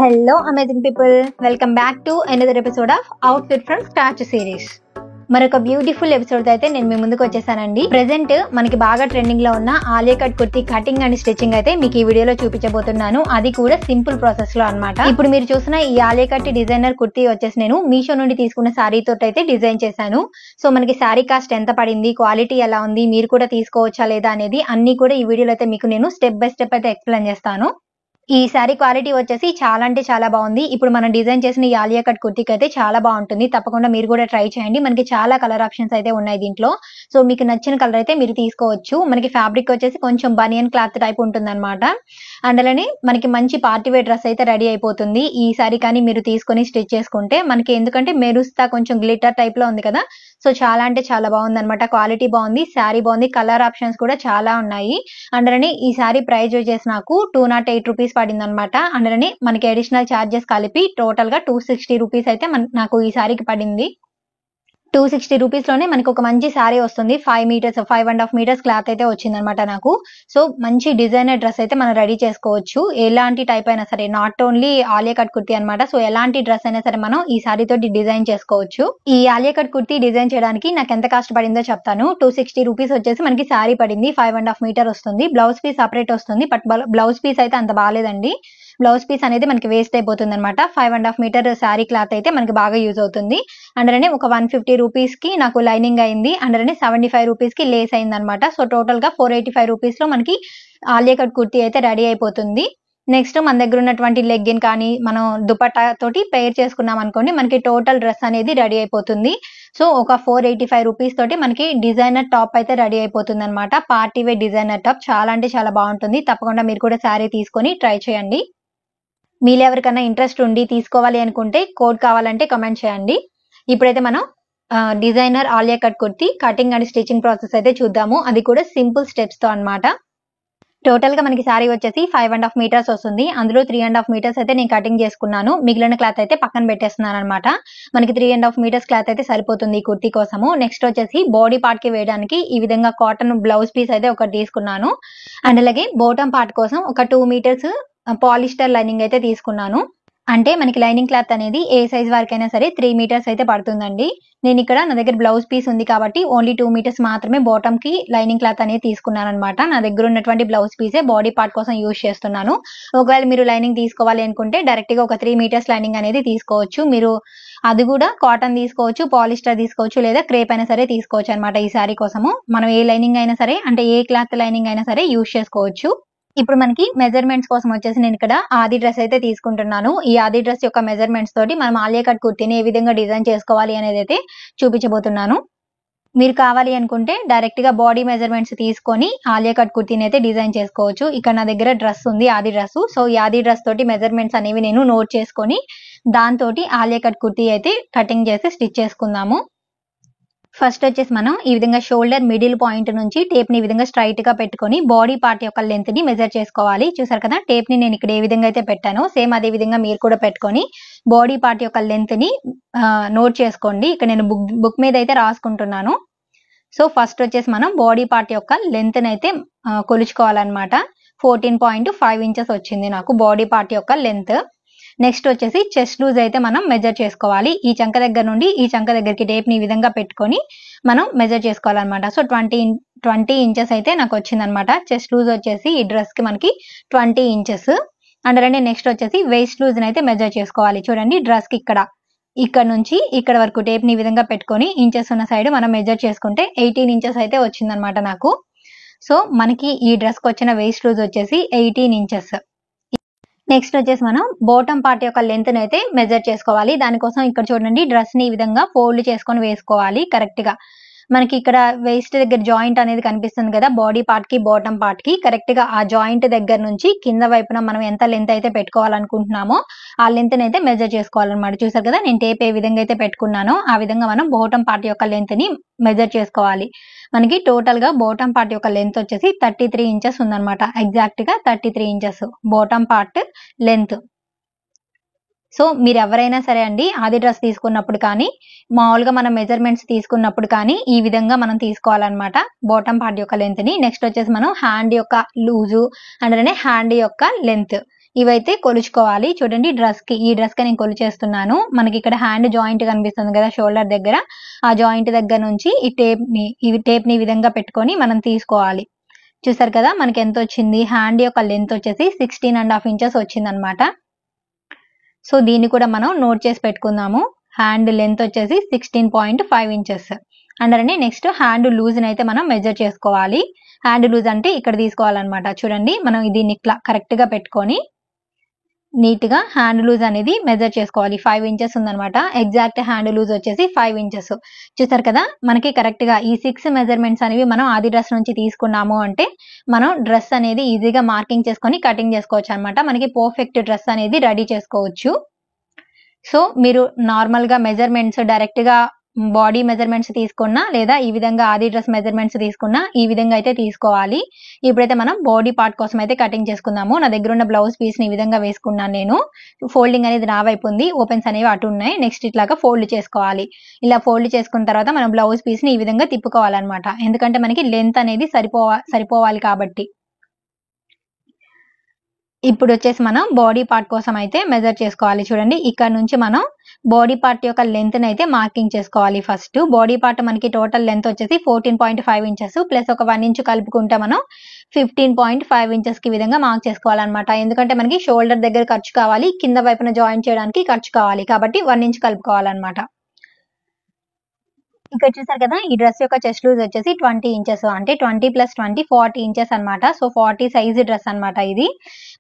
Hello amazing people, welcome back to another episode of Outfit from Scratch series. మరొక beautiful episode అయితే నేను మీ ముందుకు వచ్చేసానండి. ప్రెసెంట్ మనకి బాగా ట్రెండింగ్ లో ఉన్న Alia cut kurti cutting and stitching అయితే మీకు ఈ వీడియోలో చూపించబోతున్నాను. అది కూడా సింపుల్ ప్రాసెస్ లో అన్నమాట. ఇప్పుడు మీరు చూసిన ఈ ఆలియా కట్ డిజైనర్ కుర్తీ వచ్చేసి నేను మీషో నుండి తీసుకున్న శారీ తోటి అయితే డిజైన్ చేశాను. సో మనకి శారీ కాస్ట్ ఎంత పడింది, క్వాలిటీ ఎలా ఉంది, మీరు కూడా తీసుకోవచ్చా లేదా అనేది అన్ని కూడా ఈ వీడియోలో అయితే మీకు నేను స్టెప్ బై స్టెప్ అయితే ఎక్స్ప్లెయిన్ చేస్తాను. ఈ శారీ క్వాలిటీ వచ్చేసి చాలా అంటే చాలా బాగుంది. ఇప్పుడు మనం డిజైన్ చేసిన ఈ ఆలియా కట్ కుర్తీకి అయితే చాలా బాగుంటుంది. తప్పకుండా మీరు కూడా ట్రై చేయండి. మనకి చాలా కలర్ ఆప్షన్స్ అయితే ఉన్నాయి దీంట్లో. సో మీకు నచ్చిన కలర్ అయితే మీరు తీసుకోవచ్చు. మనకి ఫ్యాబ్రిక్ వచ్చేసి కొంచెం బనియన్ క్లాత్ టైప్ ఉంటుంది అనమాట. అందులోనే మనకి మంచి పార్టీ వేర్ డ్రెస్ అయితే రెడీ అయిపోతుంది. ఈ శారీ కానీ మీరు తీసుకొని స్టిచ్ చేసుకుంటే మనకి, ఎందుకంటే మెరుస్తా కొంచెం గ్లిటర్ టైప్ లో ఉంది కదా, సో చాలా అంటే చాలా బాగుంది అనమాట. క్వాలిటీ బాగుంది, శారీ బాగుంది, కలర్ ఆప్షన్స్ కూడా చాలా ఉన్నాయి. అందులోనే ఈ శారీ ప్రైస్ వచ్చేసి నాకు 208 రూపీస్ పడింది అనమాట. అందులోనే మనకి అడిషనల్ ఛార్జెస్ కలిపి టోటల్ గా 260 రూపీస్ అయితే నాకు ఈ శారీకి పడింది. 260 రూపీస్ లోనే మనకి ఒక మంచి శారీ వస్తుంది. 5.5 మీటర్స్ క్లాత్ అయితే వచ్చింది అనమాట నాకు. సో మంచి డిజైనర్ డ్రెస్ అయితే మనం రెడీ చేసుకోవచ్చు. ఎలాంటి టైప్ అయినా సరే, not only Alia cut kurti అనమాట. సో ఎలాంటి డ్రెస్ అయినా సరే మనం ఈ శారీ తోటి డిజైన్ చేసుకోవచ్చు. ఈ ఆలియా కట్ కుర్తీ డిజైన్ చేయడానికి నాకు ఎంత కాస్ట్ పడిందో చెప్తాను. 260 రూపీస్ వచ్చేసి మనకి శారీ పడింది. 5.5 మీటర్ వస్తుంది. బ్లౌజ్ పీస్ సపరేట్ వస్తుంది. బట్ బ్లౌజ్ పీస్ అయితే అంత బాగాలేదండి. బ్లౌజ్ పీస్ అనేది మనకి వేస్ట్ అయిపోతుంది అనమాట. 5.5 మీటర్ శారీ క్లాత్ అయితే మనకి బాగా యూజ్ అవుతుంది. అందులోనే ఒక 150 రూపీస్ కి నాకు లైనింగ్ అయింది. అందులోనే 75 రూపీస్ కి లేస్ అయింది అనమాట. సో టోటల్ గా 485 రూపీస్ లో మనకి ఆలియా కట్ కుర్తీ అయితే రెడీ అయిపోతుంది. నెక్స్ట్ మన దగ్గర ఉన్నటువంటి లెగ్గిన్ కానీ మనం దుపట్టా తోటి పేర్ చేసుకున్నాం అనుకోండి, మనకి టోటల్ డ్రెస్ అనేది రెడీ అయిపోతుంది. సో ఒక 485 రూపీస్ తోటి మనకి డిజైనర్ టాప్ అయితే రెడీ అయిపోతుంది అనమాట. పార్టీ వేర్ డిజైనర్ టాప్ చాలా అంటే చాలా బాగుంటుంది. తప్పకుండా మీరు కూడా శారీ తీసుకొని ట్రై చేయండి. మీలో ఎవరికైనా ఇంట్రెస్ట్ ఉండి తీసుకోవాలి అనుకుంటే కోడ్ కావాలంటే కమెంట్ చేయండి. ఇప్పుడైతే మనం designer Alia cut kurti cutting and stitching process అయితే చూద్దాము. అది కూడా సింపుల్ స్టెప్స్ తో అన్నమాట. టోటల్ గా మనకి శారీ వచ్చేసి 5.5 మీటర్స్ వస్తుంది. అందులో 3.5 మీటర్స్ అయితే నేను కటింగ్ చేసుకున్నాను. మిగిలిన క్లాత్ అయితే పక్కన పెట్టేస్తున్నాను అనమాట. మనకి 3.5 మీటర్స్ క్లాత్ అయితే సరిపోతుంది ఈ కుర్తీ కోసము. నెక్స్ట్ వచ్చేసి బాడీ పార్ట్ కి వేయడానికి ఈ విధంగా కాటన్ బ్లౌజ్ పీస్ అయితే ఒకటి తీసుకున్నాను. అండ్ అలాగే బాటమ్ పార్ట్ కోసం ఒక 2 మీటర్స్ పాలిస్టర్ లైనింగ్ అయితే తీసుకున్నాను. అంటే మనకి లైనింగ్ క్లాత్ అనేది ఏ సైజ్ వరకైనా సరే 3 మీటర్స్ అయితే పడుతుందండి. నేను ఇక్కడ నా దగ్గర బ్లౌజ్ పీస్ ఉంది కాబట్టి ఓన్లీ 2 మీటర్స్ మాత్రమే బాటమ్ కి లైనింగ్ క్లాత్ అనేది తీసుకున్నాను అనమాట. నా దగ్గర ఉన్నటువంటి బ్లౌజ్ పీసే బాడీ పార్ట్ కోసం యూజ్ చేస్తున్నాను. ఒకవేళ మీరు లైనింగ్ తీసుకోవాలి అనుకుంటే డైరెక్ట్ గా ఒక 3 మీటర్స్ లైనింగ్ అనేది తీసుకోవచ్చు. మీరు అది కూడా కాటన్ తీసుకోవచ్చు, పాలిస్టర్ తీసుకోవచ్చు, లేదా క్రేప్ అయినా సరే తీసుకోవచ్చు అనమాట. ఈ శారీ కోసము మనం ఏ లైనింగ్ అయినా సరే, అంటే ఏ క్లాత్ లైనింగ్ అయినా సరే యూజ్ చేసుకోవచ్చు. ఇప్పుడు మనకి మెజర్మెంట్స్ కోసం వచ్చేసి నేను ఇక్కడ ఆది డ్రెస్ అయితే తీసుకుంటున్నాను. ఈ ఆది డ్రెస్ యొక్క మెజర్మెంట్స్ తోటి మనం ఆలియా కట్ కుర్తీని ఏ విధంగా డిజైన్ చేసుకోవాలి అనేది అయితే చూపించబోతున్నాను. మీరు కావాలి అనుకుంటే డైరెక్ట్ గా బాడీ మెజర్మెంట్స్ తీసుకొని ఆలియా కట్ కుర్తీని అయితే డిజైన్ చేసుకోవచ్చు. ఇక్కడ నా దగ్గర డ్రెస్ ఉంది, ఆది డ్రెస్. సో ఈ ఆది డ్రెస్ తోటి మెజర్మెంట్స్ అనేవి నేను నోట్ చేసుకొని దాంతో ఆలియా కట్ కుర్తీ అయితే కటింగ్ చేసి స్టిచ్ చేసుకుందాము. ఫస్ట్ వచ్చేసి మనం ఈ విధంగా షోల్డర్ మిడిల్ పాయింట్ నుంచి టేప్ ని ఈ విధంగా స్ట్రైట్ గా పెట్టుకొని బాడీ పార్ట్ యొక్క లెంత్ ని మెజర్ చేసుకోవాలి. చూసారు కదా, టేప్ ని నేను ఇక్కడ ఏ విధంగా అయితే పెట్టానో సేమ్ అదే విధంగా మీరు కూడా పెట్టుకొని బాడీ పార్ట్ యొక్క లెంత్ ని నోట్ చేసుకోండి. ఇక్కడ నేను బుక్ మీద అయితే రాసుకుంటున్నాను. సో ఫస్ట్ వచ్చేసి మనం బాడీ పార్ట్ యొక్క లెంత్ ని అయితే కొలుచుకోవాలన్నమాట. 14.5 ఇంచెస్ వచ్చింది నాకు బాడీ పార్ట్ యొక్క లెంత్. నెక్స్ట్ వచ్చేసి చెస్ట్ లూజ్ అయితే మనం మెజర్ చేసుకోవాలి. ఈ చంక దగ్గర నుండి ఈ చంక దగ్గరికి టేప్ ని ఈ విధంగా పెట్టుకొని మనం మెజర్ చేసుకోవాలన్నమాట. సో 20 ఇంచెస్ అయితే నాకు వచ్చింది అనమాట. చెస్ట్ లూజ్ వచ్చేసి ఈ డ్రెస్ కి మనకి 20 ఇంచెస్. అందులోనే నెక్స్ట్ వచ్చేసి వేస్ట్ లూజ్ అయితే మెజర్ చేసుకోవాలి. చూడండి, డ్రెస్ కి ఇక్కడ నుంచి ఇక్కడ వరకు టేప్ ని ఈ విధంగా పెట్టుకొని ఇంచెస్ ఉన్న సైడ్ మనం మెజర్ చేసుకుంటే 18 ఇంచెస్ అయితే వచ్చింది అనమాట నాకు. సో మనకి ఈ డ్రెస్ కి వచ్చిన వేస్ట్ లూజ్ వచ్చేసి 18 ఇంచెస్. నెక్స్ట్ వచ్చేసి మనం బాటమ్ పార్ట్ యొక్క లెంత్ ని అయితే మెజర్ చేసుకోవాలి. దానికోసం ఇక్కడ చూడండి, డ్రెస్ ని ఈ విధంగా ఫోల్డ్ చేసుకొని వేసుకోవాలి కరెక్ట్ గా. మనకి ఇక్కడ వేస్ట్ దగ్గర జాయింట్ అనేది కనిపిస్తుంది కదా, బాడీ పార్ట్ కి బాటమ్ పార్ట్ కి కరెక్ట్ గా ఆ జాయింట్ దగ్గర నుంచి కింద వైపున మనం ఎంత లెంత్ అయితే పెట్టుకోవాలనుకుంటున్నామో ఆ లెంత్ ని అయితే మెజర్ చేసుకోవాలన్నమాట. చూసారు కదా, నేను టేప్ ఏ విధంగా అయితే పెట్టుకున్నానో ఆ విధంగా మనం బాటమ్ పార్ట్ యొక్క లెంత్ ని మెజర్ చేసుకోవాలి. మనకి టోటల్ గా బాటమ్ పార్ట్ యొక్క లెంత్ వచ్చేసి 33 ఇంచెస్ ఉందన్నమాట. ఎగ్జాక్ట్ గా 33 inches bottom part length. So మీరు ఎవరైనా సరే అండి, ఆది డ్రెస్ తీసుకున్నప్పుడు కానీ మామూలుగా మనం మెజర్మెంట్స్ తీసుకున్నప్పుడు కానీ ఈ విధంగా మనం తీసుకోవాలన్నమాట బాటమ్ పార్ట్ యొక్క లెంత్ ని. నెక్స్ట్ వచ్చేసి మనం హ్యాండ్ యొక్క లూజు అండ్ హ్యాండ్ యొక్క లెంత్ ఇవైతే కొలుచుకోవాలి. చూడండి ఈ డ్రెస్ కి నేను కొలిచేస్తున్నాను. మనకి ఇక్కడ హ్యాండ్ జాయింట్ కనిపిస్తుంది కదా షోల్డర్ దగ్గర, ఆ జాయింట్ దగ్గర నుంచి ఈ టేప్ ని ఈ విధంగా పెట్టుకొని మనం తీసుకోవాలి. చూసారు కదా మనకి ఎంత వచ్చింది, హ్యాండ్ యొక్క లెంత్ వచ్చేసి 16.5 ఇంచెస్ వచ్చిందనమాట. సో దీన్ని కూడా మనం నోట్ చేసి పెట్టుకుందాము. హ్యాండ్ లెంత్ వచ్చేసి 16.5 inches. And next hand loose అయితే మనం మెజర్ చేసుకోవాలి. హ్యాండ్ లూజ్ అంటే ఇక్కడ తీసుకోవాలన్నమాట. చూడండి మనం దీన్ని ఇట్లా కరెక్ట్ గా పెట్టుకొని నీట్ గా హ్యాండ్ లూజ్ అనేది మెజర్ చేసుకోవాలి. 5 ఇంచెస్ ఉందన్నమాట. ఎగ్జాక్ట్ హ్యాండ్ లూజ్ వచ్చేసి 5 ఇంచెస్. చూసారు కదా మనకి కరెక్ట్ గా ఈ 6 మెజర్మెంట్స్ అనేవి మనం ఆది డ్రెస్ నుంచి తీసుకున్నాము అంటే మనం డ్రెస్ అనేది ఈజీగా మార్కింగ్ చేసుకొని కటింగ్ చేసుకోవచ్చు అనమాట. మనకి పర్ఫెక్ట్ డ్రెస్ అనేది రెడీ చేసుకోవచ్చు. సో మీరు నార్మల్ గా మెజర్మెంట్స్ డైరెక్ట్ గా బాడీ మెజర్మెంట్స్ తీసుకున్నా లేదా ఈ విధంగా ఆది డ్రెస్ మెజర్మెంట్స్ తీసుకున్నా ఈ విధంగా అయితే తీసుకోవాలి. ఇప్పుడైతే మనం బాడీ పార్ట్ కోసం అయితే కటింగ్ చేసుకుందాము. నా దగ్గర ఉన్న బ్లౌజ్ పీస్ ని ఈ విధంగా వేసుకున్నాను నేను. ఫోల్డింగ్ అనేది నా వైపు ఉంది, ఓపెన్స్ అనేవి అటు ఉన్నాయి. నెక్స్ట్ ఇట్లాగా ఫోల్డ్ చేసుకోవాలి. ఇలా ఫోల్డ్ చేసుకున్న తర్వాత మనం బ్లౌజ్ పీస్ ని ఈ విధంగా తిప్పుకోవాలన్నమాట. ఎందుకంటే మనకి లెంత్ అనేది సరిపోవాలి కాబట్టి. ఇప్పుడు వచ్చేసి మనం బాడీ పార్ట్ కోసం అయితే మెజర్ చేసుకోవాలి. చూడండి ఇక్కడ నుంచి మనం బాడీ పార్ట్ యొక్క లెంత్ అయితే మార్కింగ్ చేసుకోవాలి. ఫస్ట్ బాడీ పార్ట్ మనకి టోటల్ లెంత్ వచ్చేసి 14.5 ఇంచెస్ ప్లస్ ఒక 1 ఇంచ్ కలుపుకుంటే మనం 15.5 ఇంచెస్ కి విధంగా మార్క్ చేసుకోవాలన్నమాట. ఎందుకంటే మనకి షోల్డర్ దగ్గర ఖర్చు కావాలి, కింద వైపున జాయిన్ చేయడానికి ఖర్చు కావాలి కాబట్టి 1 ఇంచ్ కలుపుకోవాలన్నమాట. ఇక్కడ చూసారు కదా ఈ డ్రెస్ యొక్క చెస్ట్ లూజ్ వచ్చేసి 20 ఇంచెస్, అంటే 20 + 20 40 ఇంచెస్ అనమాట. సో 40 సైజ్ డ్రెస్ అనమాట ఇది.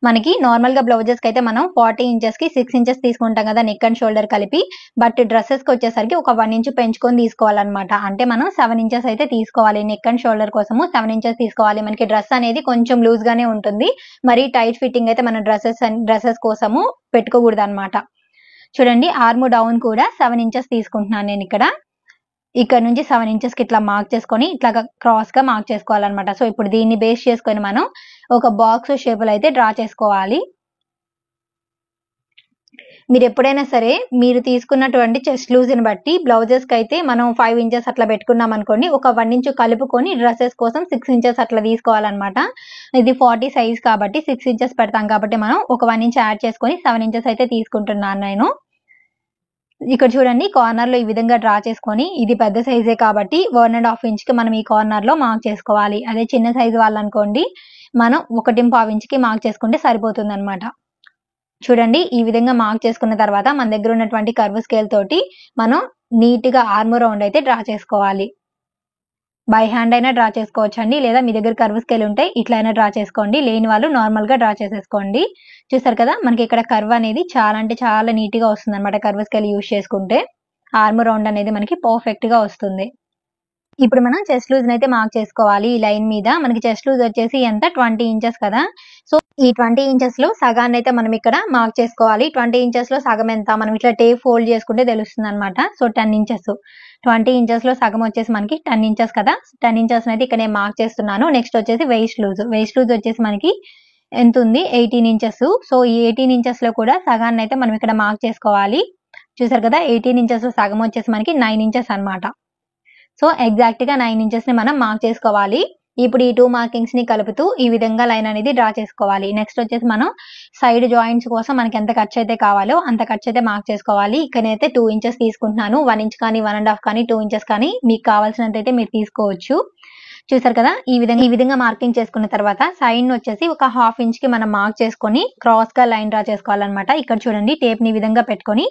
మనకి నార్మల్ గా బ్లౌజెస్ కి అయితే మనం 40 ఇంచెస్ కి 6 ఇంచెస్ తీసుకుంటాం కదా నెక్ అండ్ షోల్డర్ కలిపి. బట్ డ్రెస్సెస్ కి వచ్చేసరికి ఒక 1 ఇంచ్ పెంచుకొని తీసుకోవాలన్నమాట. అంటే మనం 7 ఇంచెస్ అయితే తీసుకోవాలి. నెక్ అండ్ షోల్డర్ కోసము 7 ఇంచెస్ తీసుకోవాలి. మనకి డ్రెస్ అనేది కొంచెం లూజ్ గానే ఉంటుంది. మరి టైట్ ఫిట్టింగ్ అయితే మన డ్రెస్సెస్ కోసము పెట్టుకోకూడదు అనమాట. చూడండి ఆర్మ్ డౌన్ కూడా 7 ఇంచెస్ తీసుకుంటున్నాను నేను ఇక్కడ నుంచి 7 ఇంచెస్ కి ఇట్లా మార్క్ చేసుకొని ఇట్లా క్రాస్ గా మార్క్ చేసుకోవాలన్నమాట. సో ఇప్పుడు దీన్ని బేస్ చేసుకొని మనం ఒక బాక్స్ షేప్ లో అయితే డ్రా చేసుకోవాలి. మీరు ఎప్పుడైనా సరే మీరు తీసుకున్నటువంటి చెస్ట్ లూజ్ ని బట్టి బ్లౌజెస్ కి అయితే మనం 5 ఇంచెస్ అట్లా పెట్టుకున్నాం అనుకోండి, ఒక 1 ఇంచ్ కలుపుకొని డ్రెస్సెస్ కోసం 6 ఇంచెస్ అట్లా తీసుకోవాలన్నమాట. ఇది 40 సైజ్ కాబట్టి 6 ఇంచెస్ పెడతాం కాబట్టి మనం ఒక 1 ఇంచ్ యాడ్ చేసుకొని 7 ఇంచెస్ అయితే తీసుకుంటున్నాను నేను. ఇక్కడ చూడండి కార్నర్ లో ఈ విధంగా డ్రా చేసుకొని, ఇది పెద్ద సైజే కాబట్టి 1.5 ఇంచ్ కి మనం ఈ కార్నర్ లో మార్క్ చేసుకోవాలి. అదే చిన్న సైజు వాళ్ళు అనుకోండి మనం 1.5 ఇంచ్ కి మార్క్ చేసుకుంటే సరిపోతుంది అనమాట. చూడండి ఈ విధంగా మార్క్ చేసుకున్న తర్వాత మన దగ్గర ఉన్నటువంటి కర్వ్ స్కేల్ తోటి మనం నీట్ గా ఆర్మ్ రౌండ్ అయితే డ్రా చేసుకోవాలి. బై హ్యాండ్ అయినా డ్రా చేసుకోవచ్చు అండి, లేదా మీ దగ్గర కర్వ్ స్కేల్ ఉంటే ఇట్లా అయినా డ్రా చేసుకోండి. లేని వాళ్ళు నార్మల్ గా డ్రా చేసేసుకోండి. చూసారు కదా మనకి ఇక్కడ కర్వ్ అనేది చాలా అంటే చాలా నీట్ గా వస్తుంది అనమాట. కర్వ్ స్కేల్ యూజ్ చేసుకుంటే ఆర్మ్ రౌండ్ అనేది మనకి పర్ఫెక్ట్ గా వస్తుంది. ఇప్పుడు మనం చెస్ట్ లూజ్ అయితే మార్క్ చేసుకోవాలి. ఈ లైన్ మీద మనకి చెస్ట్ లూజ్ వచ్చేసి ఎంత 20 ఇంచెస్ కదా. సో ఈ 20 ఇంచెస్ లో సగాన్ని అయితే మనం ఇక్కడ మార్క్ చేసుకోవాలి. 20 ఇంచెస్ లో సగం ఎంత మనం ఇట్లా టేప్ ఫోల్డ్ చేసుకుంటే తెలుస్తుంది అనమాట. సో 10 ఇంచెస్, 20 ఇంచెస్ లో సగం వచ్చేసి మనకి 10 ఇంచెస్ కదా. 10 ఇంచెస్ అయితే ఇక్కడ నేను మార్క్ చేస్తున్నాను. నెక్స్ట్ వచ్చేసి వెయిస్ట్ లూజ్ వచ్చేసి మనకి ఎంత ఉంది 18 ఇంచెస్. సో ఈ 18 ఇంచెస్ లో కూడా సగాన్ని అయితే మనం ఇక్కడ మార్క్ చేసుకోవాలి. చూసారు కదా 18 ఇంచెస్ లో సగం వచ్చేసి మనకి 9 ఇంచెస్ అనమాట. సో ఎగ్జాక్ట్ గా 9 ఇంచెస్ ని మనం మార్క్ చేసుకోవాలి. ఇప్పుడు ఈ 2 మార్కింగ్స్ ని కలుపుతూ ఈ విధంగా లైన్ అనేది డ్రా చేసుకోవాలి. నెక్స్ట్ వచ్చేసి మనం సైడ్ జాయింట్స్ కోసం మనకి ఎంత ఖర్చు అయితే కావాలో అంత ఖర్చు అయితే మార్క్ చేసుకోవాలి. ఇక్కడైతే 2 ఇంచెస్ తీసుకుంటున్నాను. 1 ఇంచ్ కానీ 1.5 కానీ 2 ఇంచెస్ కానీ మీకు కావాల్సినంత అయితే మీరు తీసుకోవచ్చు. చూసారు కదా ఈ విధంగా మార్కింగ్ చేసుకున్న తర్వాత సైడ్ వచ్చేసి ఒక 1/2 ఇంచ్ కి మనం మార్క్ చేసుకొని క్రాస్ గా లైన్ డ్రా చేసుకోవాలన్నమాట. ఇక్కడ చూడండి టేప్ ని ఈ విధంగా పెట్టుకొని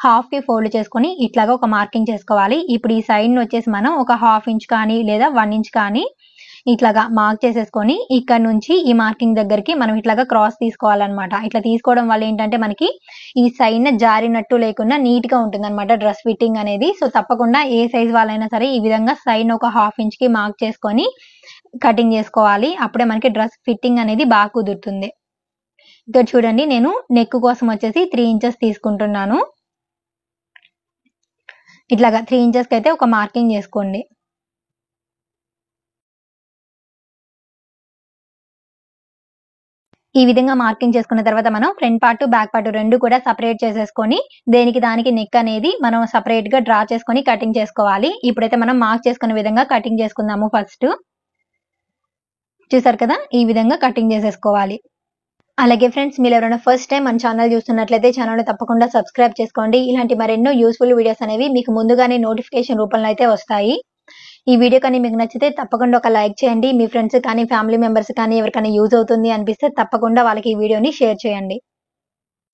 హాఫ్ కి ఫోల్డ్ చేసుకొని ఇట్లాగా ఒక మార్కింగ్ చేసుకోవాలి. ఇప్పుడు ఈ సైడ్ వచ్చేసి మనం ఒక 1/2 ఇంచ్ కానీ లేదా 1 ఇంచ్ కానీ ఇట్లాగా మార్క్ చేసేసుకొని ఇక్కడ నుంచి ఈ మార్కింగ్ దగ్గరికి మనం ఇట్లాగా క్రాస్ తీసుకోవాలన్నమాట. ఇట్లా తీసుకోవడం వల్ల ఏంటంటే మనకి ఈ సైడ్ జారినట్టు లేకుండా నీట్ గా ఉంటుంది అనమాట డ్రెస్ ఫిట్టింగ్ అనేది. సో తప్పకుండా ఏ సైజ్ వాళ్ళైనా సరే ఈ విధంగా సైడ్ ఒక 1/2 ఇంచ్ కి మార్క్ చేసుకొని కటింగ్ చేసుకోవాలి. అప్పుడే మనకి డ్రెస్ ఫిట్టింగ్ అనేది బాగా కుదురుతుంది. ఇక్కడ చూడండి నేను నెక్ కోసం వచ్చేసి 3 ఇంచెస్ తీసుకుంటున్నాను. ఇట్లాగా 3 ఇంచెస్ కి అయితే ఒక మార్కింగ్ చేసుకోండి. ఈ విధంగా మార్కింగ్ చేసుకున్న తర్వాత మనం ఫ్రంట్ పార్ట్ బ్యాక్ పార్ట్ రెండు కూడా సెపరేట్ చేసేసుకొని దేనికి దానికి నెక్ అనేది మనం సెపరేట్ గా డ్రా చేసుకొని కటింగ్ చేసుకోవాలి. ఇప్పుడైతే మనం మార్క్ చేసుకునే విధంగా కటింగ్ చేసుకుందాము. ఫస్ట్ చూసారు కదా ఈ విధంగా కటింగ్ చేసేసుకోవాలి. అలాగే ఫ్రెండ్స్, మీరు ఎవరైనా ఫస్ట్ టైం మన ఛానల్ చూస్తున్నట్లయితే ఛానల్ని తప్పకుండా సబ్స్క్రైబ్ చేసుకోండి. ఇలాంటి మరెన్నో యూస్ఫుల్ వీడియోస్ అనేవి మీకు ముందుగానే నోటిఫికేషన్ రూపంలో అయితే వస్తాయి. ఈ వీడియో కానీ మీకు నచ్చితే తప్పకుండా ఒక లైక్ చేయండి. మీ ఫ్రెండ్స్ కానీ ఫ్యామిలీ మెంబర్స్ కానీ ఎవరికైనా యూజ్ అవుతుంది అనిపిస్తే తప్పకుండా వాళ్ళకి ఈ వీడియోని షేర్ చేయండి.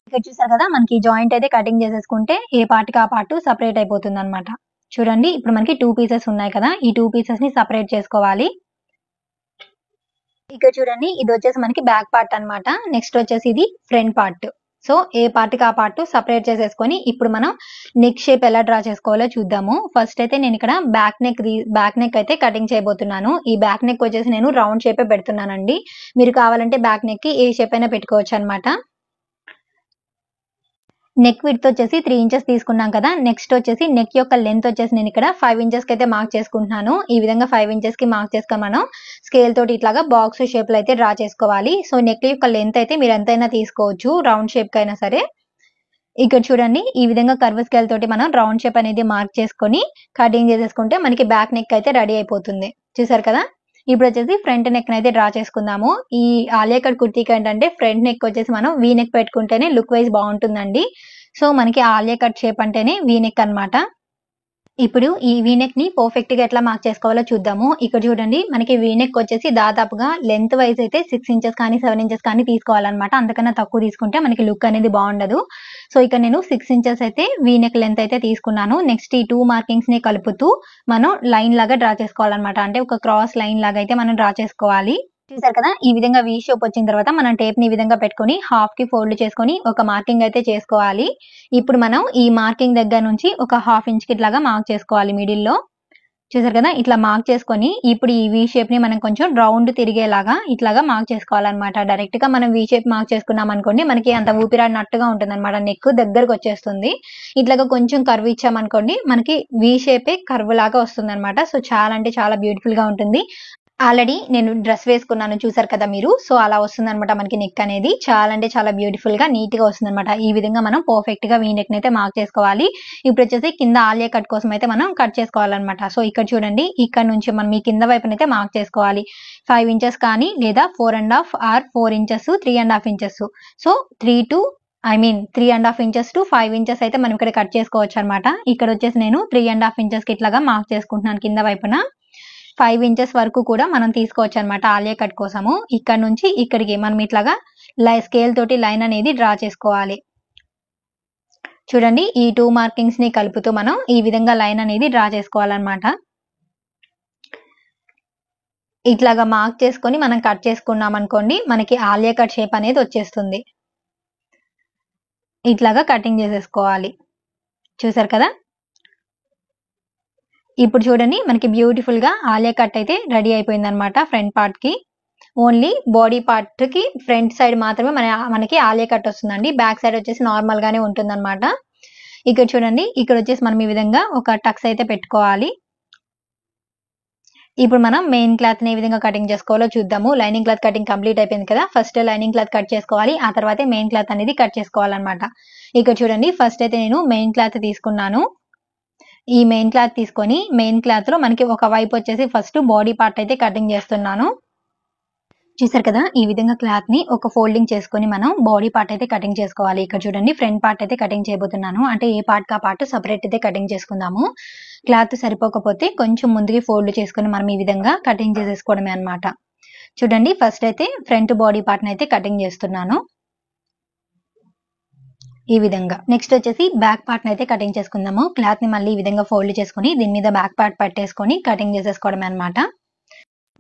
ఇక్కడ చూసారు కదా, మనకి జాయింట్ అయితే కటింగ్ చేసేసుకుంటే ఏ పార్ట్కి ఆ పార్ట్ సపరేట్ అయిపోతుంది అనమాట. చూడండి, ఇప్పుడు మనకి 2 పీసెస్ ఉన్నాయి కదా, ఈ 2 పీసెస్ ని సపరేట్ చేసుకోవాలి. ఇక్కడ చూడండి, ఇది వచ్చేసి మనకి బ్యాక్ పార్ట్ అన్నమాట. నెక్స్ట్ వచ్చేసి ఇది ఫ్రంట్ పార్ట్. సో ఏ పార్ట్ కి ఆ పార్ట్ సపరేట్ చేసేసుకొని ఇప్పుడు మనం నెక్ షేప్ ఎలా డ్రా చేసుకోవాలో చూద్దాము. ఫస్ట్ అయితే నేను ఇక్కడ బ్యాక్ నెక్ అయితే కటింగ్ చేయబోతున్నాను. ఈ బ్యాక్ నెక్ వచ్చేసి నేను రౌండ్ షేపే పెడుతున్నానండి. మీరు కావాలంటే బ్యాక్ నెక్ కి ఏ షేప్ అయినా పెట్టుకోవచ్చు అనమాట. నెక్ విడ్త్ వచ్చేసి 3 ఇంచెస్ తీసుకున్నాం కదా. నెక్స్ట్ వచ్చేసి నెక్ యొక్క లెంత్ వచ్చేసి నేను ఇక్కడ 5 ఇంచెస్ కి అయితే మార్క్ చేసుకుంటున్నాను. ఈ విధంగా 5 ఇంచెస్ కి మార్క్ చేసుకొని మనం స్కేల్ తోటి ఇట్లాగా బాక్స్ షేప్ లో అయితే డ్రా చేసుకోవాలి. సో నెక్ యొక్క లెంత్ అయితే మీరు ఎంతైనా తీసుకోవచ్చు, రౌండ్ షేప్ కైనా సరే. ఇక్కడ చూడండి, ఈ విధంగా కర్వ్ స్కేల్ తోటి మనం రౌండ్ షేప్ అనేది మార్క్ చేసుకొని కటింగ్ చేసేసుకుంటే మనకి బ్యాక్ నెక్ అయితే రెడీ అయిపోతుంది. చూసారు కదా. ఇప్పుడు వచ్చేసి ఫ్రంట్ నెక్ అయితే డ్రా చేసుకుందాము. ఈ ఆలియా కట్ కుర్తీకి ఏంటంటే ఫ్రంట్ నెక్ వచ్చేసి మనం వీ నెక్ పెట్టుకుంటేనే లుక్ వైజ్ బాగుంటుందండి. సో మనకి ఆలియా కట్ షేప్ అంటేనే వీ నెక్ అనమాట. ఇప్పుడు ఈ వీ నెక్ ని పర్ఫెక్ట్ గా ఎట్లా మార్క్ చేసుకోవాలో చూద్దాము. ఇక్కడ చూడండి, మనకి వీ నెక్ వచ్చేసి దాదాపుగా లెంత్ వైజ్ అయితే 6 ఇంచెస్ కానీ 7 ఇంచెస్ కానీ తీసుకోవాలన్నమాట. అంతకన్నా తక్కువ తీసుకుంటే మనకి లుక్ అనేది బాగుండదు. సో ఇక్కడ నేను 6 ఇంచెస్ అయితే వీ నెక్ లెంత్ అయితే తీసుకున్నాను. నెక్స్ట్ ఈ 2 మార్కింగ్స్ ని కలుపుతూ మనం లైన్ లాగా డ్రా చేసుకోవాలన్నమాట. అంటే ఒక క్రాస్ లైన్ లాగా అయితే మనం డ్రా చేసుకోవాలి. చూసారు కదా, ఈ విధంగా వీ షేప్ వచ్చిన తర్వాత మనం టేప్ ని ఈ విధంగా పెట్టుకొని హాఫ్ కి ఫోల్డ్ చేసుకొని ఒక మార్కింగ్ అయితే చేసుకోవాలి. ఇప్పుడు మనం ఈ మార్కింగ్ దగ్గర నుంచి ఒక హాఫ్ ఇంచ్ కి ఇట్లాగా మార్క్ చేసుకోవాలి మిడిల్ లో. చూసారు కదా, ఇట్లా మార్క్ చేసుకొని ఇప్పుడు ఈ వీ షేప్ ని మనం కొంచెం రౌండ్ తిరిగేలాగా ఇట్లాగా మార్క్ చేసుకోవాలన్నమాట. డైరెక్ట్ గా మనం వీ షేప్ మార్క్ చేసుకున్నాం అనుకోండి, మనకి అంత ఊపిరాడినట్టుగా ఉంటుంది అనమాట. నెక్ దగ్గరకు వచ్చేస్తుంది. ఇట్లాగా కొంచెం కర్వ్ ఇచ్చామనుకోండి, మనకి వీ షేపే కర్వ్ లాగా వస్తుంది అనమాట. సో చాలా అంటే చాలా బ్యూటిఫుల్ గా ఉంటుంది. ఆల్రెడీ నేను డ్రెస్ వేసుకున్నాను, చూసారు కదా మీరు. సో అలా వస్తుంది అనమాట మనకి నెక్ అనేది. చాలా అంటే చాలా బ్యూటిఫుల్ గా నీట్ గా వస్తుంది అనమాట. ఈ విధంగా మనం పర్ఫెక్ట్ గా వీ నెక్ అయితే మార్క్ చేసుకోవాలి. ఇప్పుడు వచ్చేసి కింద ఆలియా కట్ కోసం అయితే మనం కట్ చేసుకోవాలన్నమాట. సో ఇక్కడ చూడండి, ఇక్కడ నుంచి మనం ఈ కింద వైపునైతే మార్క్ చేసుకోవాలి. 5 ఇంచెస్ కానీ లేదా 4.5 or 4 inches 3.5 inches. So 3.5 inches to 5 inches అయితే మనం ఇక్కడ కట్ చేసుకోవచ్చు అనమాట. ఇక్కడ వచ్చేసి నేను 3.5 ఇంచెస్ కి ఇట్లాగా మార్క్ చేసుకుంటున్నాను కింద వైపున. 5 ఇంచెస్ వరకు కూడా మనం తీసుకోవచ్చు అనమాట ఆలియా కట్ కోసము. ఇక్కడ నుంచి ఇక్కడికి మనం ఇట్లాగా స్కేల్ తోటి లైన్ అనేది డ్రా చేసుకోవాలి. చూడండి, ఈ 2 మార్కింగ్స్ ని కలుపుతూ మనం ఈ విధంగా లైన్ అనేది డ్రా చేసుకోవాలన్నమాట. ఇట్లాగా మార్క్ చేసుకొని మనం కట్ చేసుకున్నాం అనుకోండి, మనకి ఆలియా కట్ షేప్ అనేది వచ్చేస్తుంది. ఇట్లాగా కటింగ్ చేసేసుకోవాలి. చూసారు కదా. ఇప్పుడు చూడండి, మనకి బ్యూటిఫుల్ గా ఆలియా కట్ అయితే రెడీ అయిపోయింది అనమాట. ఫ్రంట్ పార్ట్ కి ఓన్లీ బాడీ పార్ట్ కి ఫ్రంట్ సైడ్ మాత్రమే మనకి ఆలియా కట్ వస్తుందండి. బ్యాక్ సైడ్ వచ్చేసి నార్మల్ గానే ఉంటుంది అనమాట. ఇక్కడ చూడండి, ఇక్కడ వచ్చేసి మనం ఈ విధంగా ఒక టక్స్ అయితే పెట్టుకోవాలి. ఇప్పుడు మనం మెయిన్ క్లాత్ ని ఏ విధంగా కటింగ్ చేసుకోవాలో చూద్దాము. లైనింగ్ క్లాత్ కటింగ్ కంప్లీట్ అయిపోయింది కదా. ఫస్ట్ లైనింగ్ క్లాత్ కట్ చేసుకోవాలి, ఆ తర్వాత మెయిన్ క్లాత్ అనేది కట్ చేసుకోవాలన్నమాట. ఇక్కడ చూడండి, ఫస్ట్ అయితే నేను మెయిన్ క్లాత్ తీసుకున్నాను. ఈ మెయిన్ క్లాత్ తీసుకొని మెయిన్ క్లాత్ లో మనకి ఒక వైపు వచ్చేసి ఫస్ట్ బాడీ పార్ట్ అయితే కటింగ్ చేస్తున్నాను. చూసారు కదా, ఈ విధంగా క్లాత్ ని ఒక ఫోల్డింగ్ చేసుకొని మనం బాడీ పార్ట్ అయితే కటింగ్ చేసుకోవాలి. ఇక్కడ చూడండి, ఫ్రంట్ పార్ట్ అయితే కటింగ్ చేయబోతున్నాను. అంటే ఏ పార్ట్ కా పార్ట్ సపరేట్ అయితే కటింగ్ చేసుకుందాము. క్లాత్ సరిపోకపోతే కొంచెం ముందుకి ఫోల్డ్ చేసుకొని మనం ఈ విధంగా కటింగ్ చేసేసుకోవడమే అనమాట. చూడండి, ఫస్ట్ అయితే ఫ్రంట్ బాడీ పార్ట్ అయితే కటింగ్ చేస్తున్నాను ఈ విధంగా. నెక్స్ట్ వచ్చేసి బ్యాక్ పార్ట్ అయితే కటింగ్ చేసుకుందాము. క్లాత్ ని మళ్ళీ ఈ విధంగా ఫోల్డ్ చేసుకొని దీని మీద బ్యాక్ పార్ట్ పట్టేసుకొని కటింగ్ చేసేసుకోవడమే అనమాట.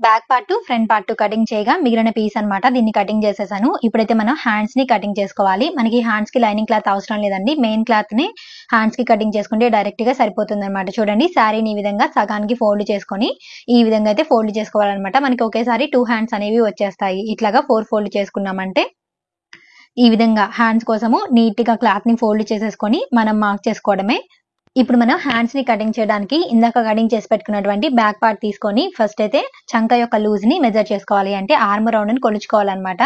Back part front part cutting చేయగా మిగిలిన పీస్ అనమాట, దీన్ని కటింగ్ చేసేసాను. ఇప్పుడైతే మనం హ్యాండ్స్ ని కటింగ్ చేసుకోవాలి. మనకి హ్యాండ్స్ కి లైనింగ్ క్లాత్ అవసరం లేదండి. మెయిన్ క్లాత్ ని హ్యాండ్స్ కి కటింగ్ చేసుకుంటే డైరెక్ట్ గా సరిపోతుంది అనమాట. చూడండి, శారీని ఈ విధంగా సగానికి ఫోల్డ్ చేసుకొని ఈ విధంగా అయితే ఫోల్డ్ చేసుకోవాలన్నమాట. మనకి ఒకేసారి 2 హ్యాండ్స్ అనేవి వచ్చేస్తాయి. ఇట్లాగా 4 ఫోల్డ్ చేసుకున్నామంటే ఈ విధంగా హ్యాండ్స్ కోసము నీట్ గా క్లాత్ ని ఫోల్డ్ చేసేసుకొని మనం మార్క్ చేసుకోవడమే. ఇప్పుడు మనం హ్యాండ్స్ ని కటింగ్ చేయడానికి ఇందాక కటింగ్ చేసి పెట్టుకున్నటువంటి బ్యాక్ పార్ట్ తీసుకొని ఫస్ట్ అయితే చంక యొక్క లూజ్ ని మెజర్ చేసుకోవాలి. అంటే ఆర్మ్ రౌండ్ ని కొలుచుకోవాలన్నమాట.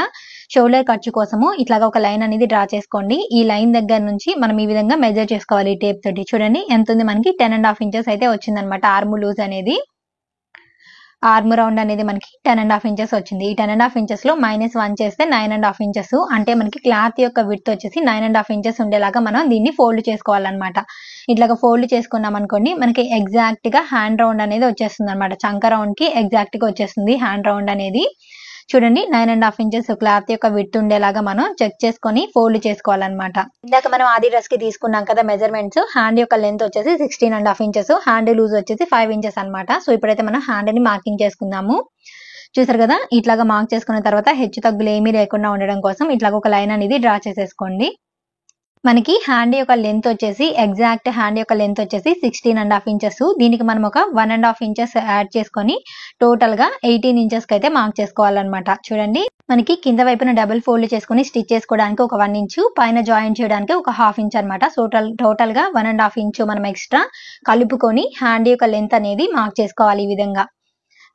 షోల్డర్ ఖర్చు కోసము ఇట్లాగా ఒక లైన్ అనేది డ్రా చేసుకోండి. ఈ లైన్ దగ్గర నుంచి మనం ఈ విధంగా మెజర్ చేసుకోవాలి టేప్ తోటి. చూడండి, ఎంత ఉంది, మనకి 10.5 ఇంచెస్ అయితే వచ్చిందనమాట ఆర్మ్ లూజ్ అనేది. ఆర్మ్ రౌండ్ అనేది మనకి 10.5 ఇంచెస్ వచ్చింది. ఈ 10.5 ఇంచెస్ లో -1 చేస్తే 9.5 ఇంచెస్, అంటే మనకి క్లాత్ యొక్క విడ్త్ వచ్చేసి 9.5 ఇంచెస్ ఉండేలాగా మనం దీన్ని ఫోల్డ్ చేసుకోవాలన్నమాట. ఇట్లాగా ఫోల్డ్ చేసుకున్నాం అనుకోండి, మనకి ఎగ్జాక్ట్ గా హ్యాండ్ రౌండ్ అనేది వచ్చేస్తుంది అనమాట. చంక రౌండ్ కి ఎగ్జాక్ట్ గా వచ్చేస్తుంది హ్యాండ్ రౌండ్ అనేది. చూడండి 9.5 ఇంచెస్ క్లాత్ యొక్క విడ్త్ ఉండేలాగా మనం చెక్ చేసుకొని ఫోల్డ్ చేసుకోవాలన్నమాట. ఇందాక మనం ఆది డ్రెస్ కి తీసుకున్నాం కదా మెజర్మెంట్స్, హ్యాండ్ యొక్క లెంత్ వచ్చేసి 16.5 ఇంచెస్, హ్యాండ్ లూజ్ వచ్చేసి 5 ఇంచెస్ అనమాట. సో ఇప్పుడైతే మనం హ్యాండ్ ని మార్కింగ్ చేసుకుందాము. చూసారు కదా, ఇట్లాగా మార్క్ చేసుకున్న తర్వాత హెచ్చు తగ్గులు ఏమీ లేకుండా ఉండడం కోసం ఇట్లాగా ఒక లైన్ అనేది డ్రా చేసేసుకోండి. మనకి హ్యాండ్ యొక్క లెంత్ వచ్చేసి ఎగ్జాక్ట్ హ్యాండ్ యొక్క లెంత్ వచ్చేసి 16.5 ఇంచెస్. దీనికి మనం ఒక 1.5 ఇంచెస్ యాడ్ చేసుకొని టోటల్ గా 18 ఇంచెస్ కి అయితే మార్క్ చేసుకోవాలన్నమాట. చూడండి, మనకి కింద వైపున డబుల్ ఫోల్డ్ చేసుకొని స్టిచ్ చేసుకోవడానికి ఒక 1 ఇంచు, పైన జాయిన్ చేయడానికి ఒక 1/2 ఇంచ్ అనమాట. సో టోటల్ గా 1.5 ఇంచు మనం ఎక్స్ట్రా కలుపుకొని హ్యాండ్ యొక్క లెంత్ అనేది మార్క్ చేసుకోవాలి ఈ విధంగా.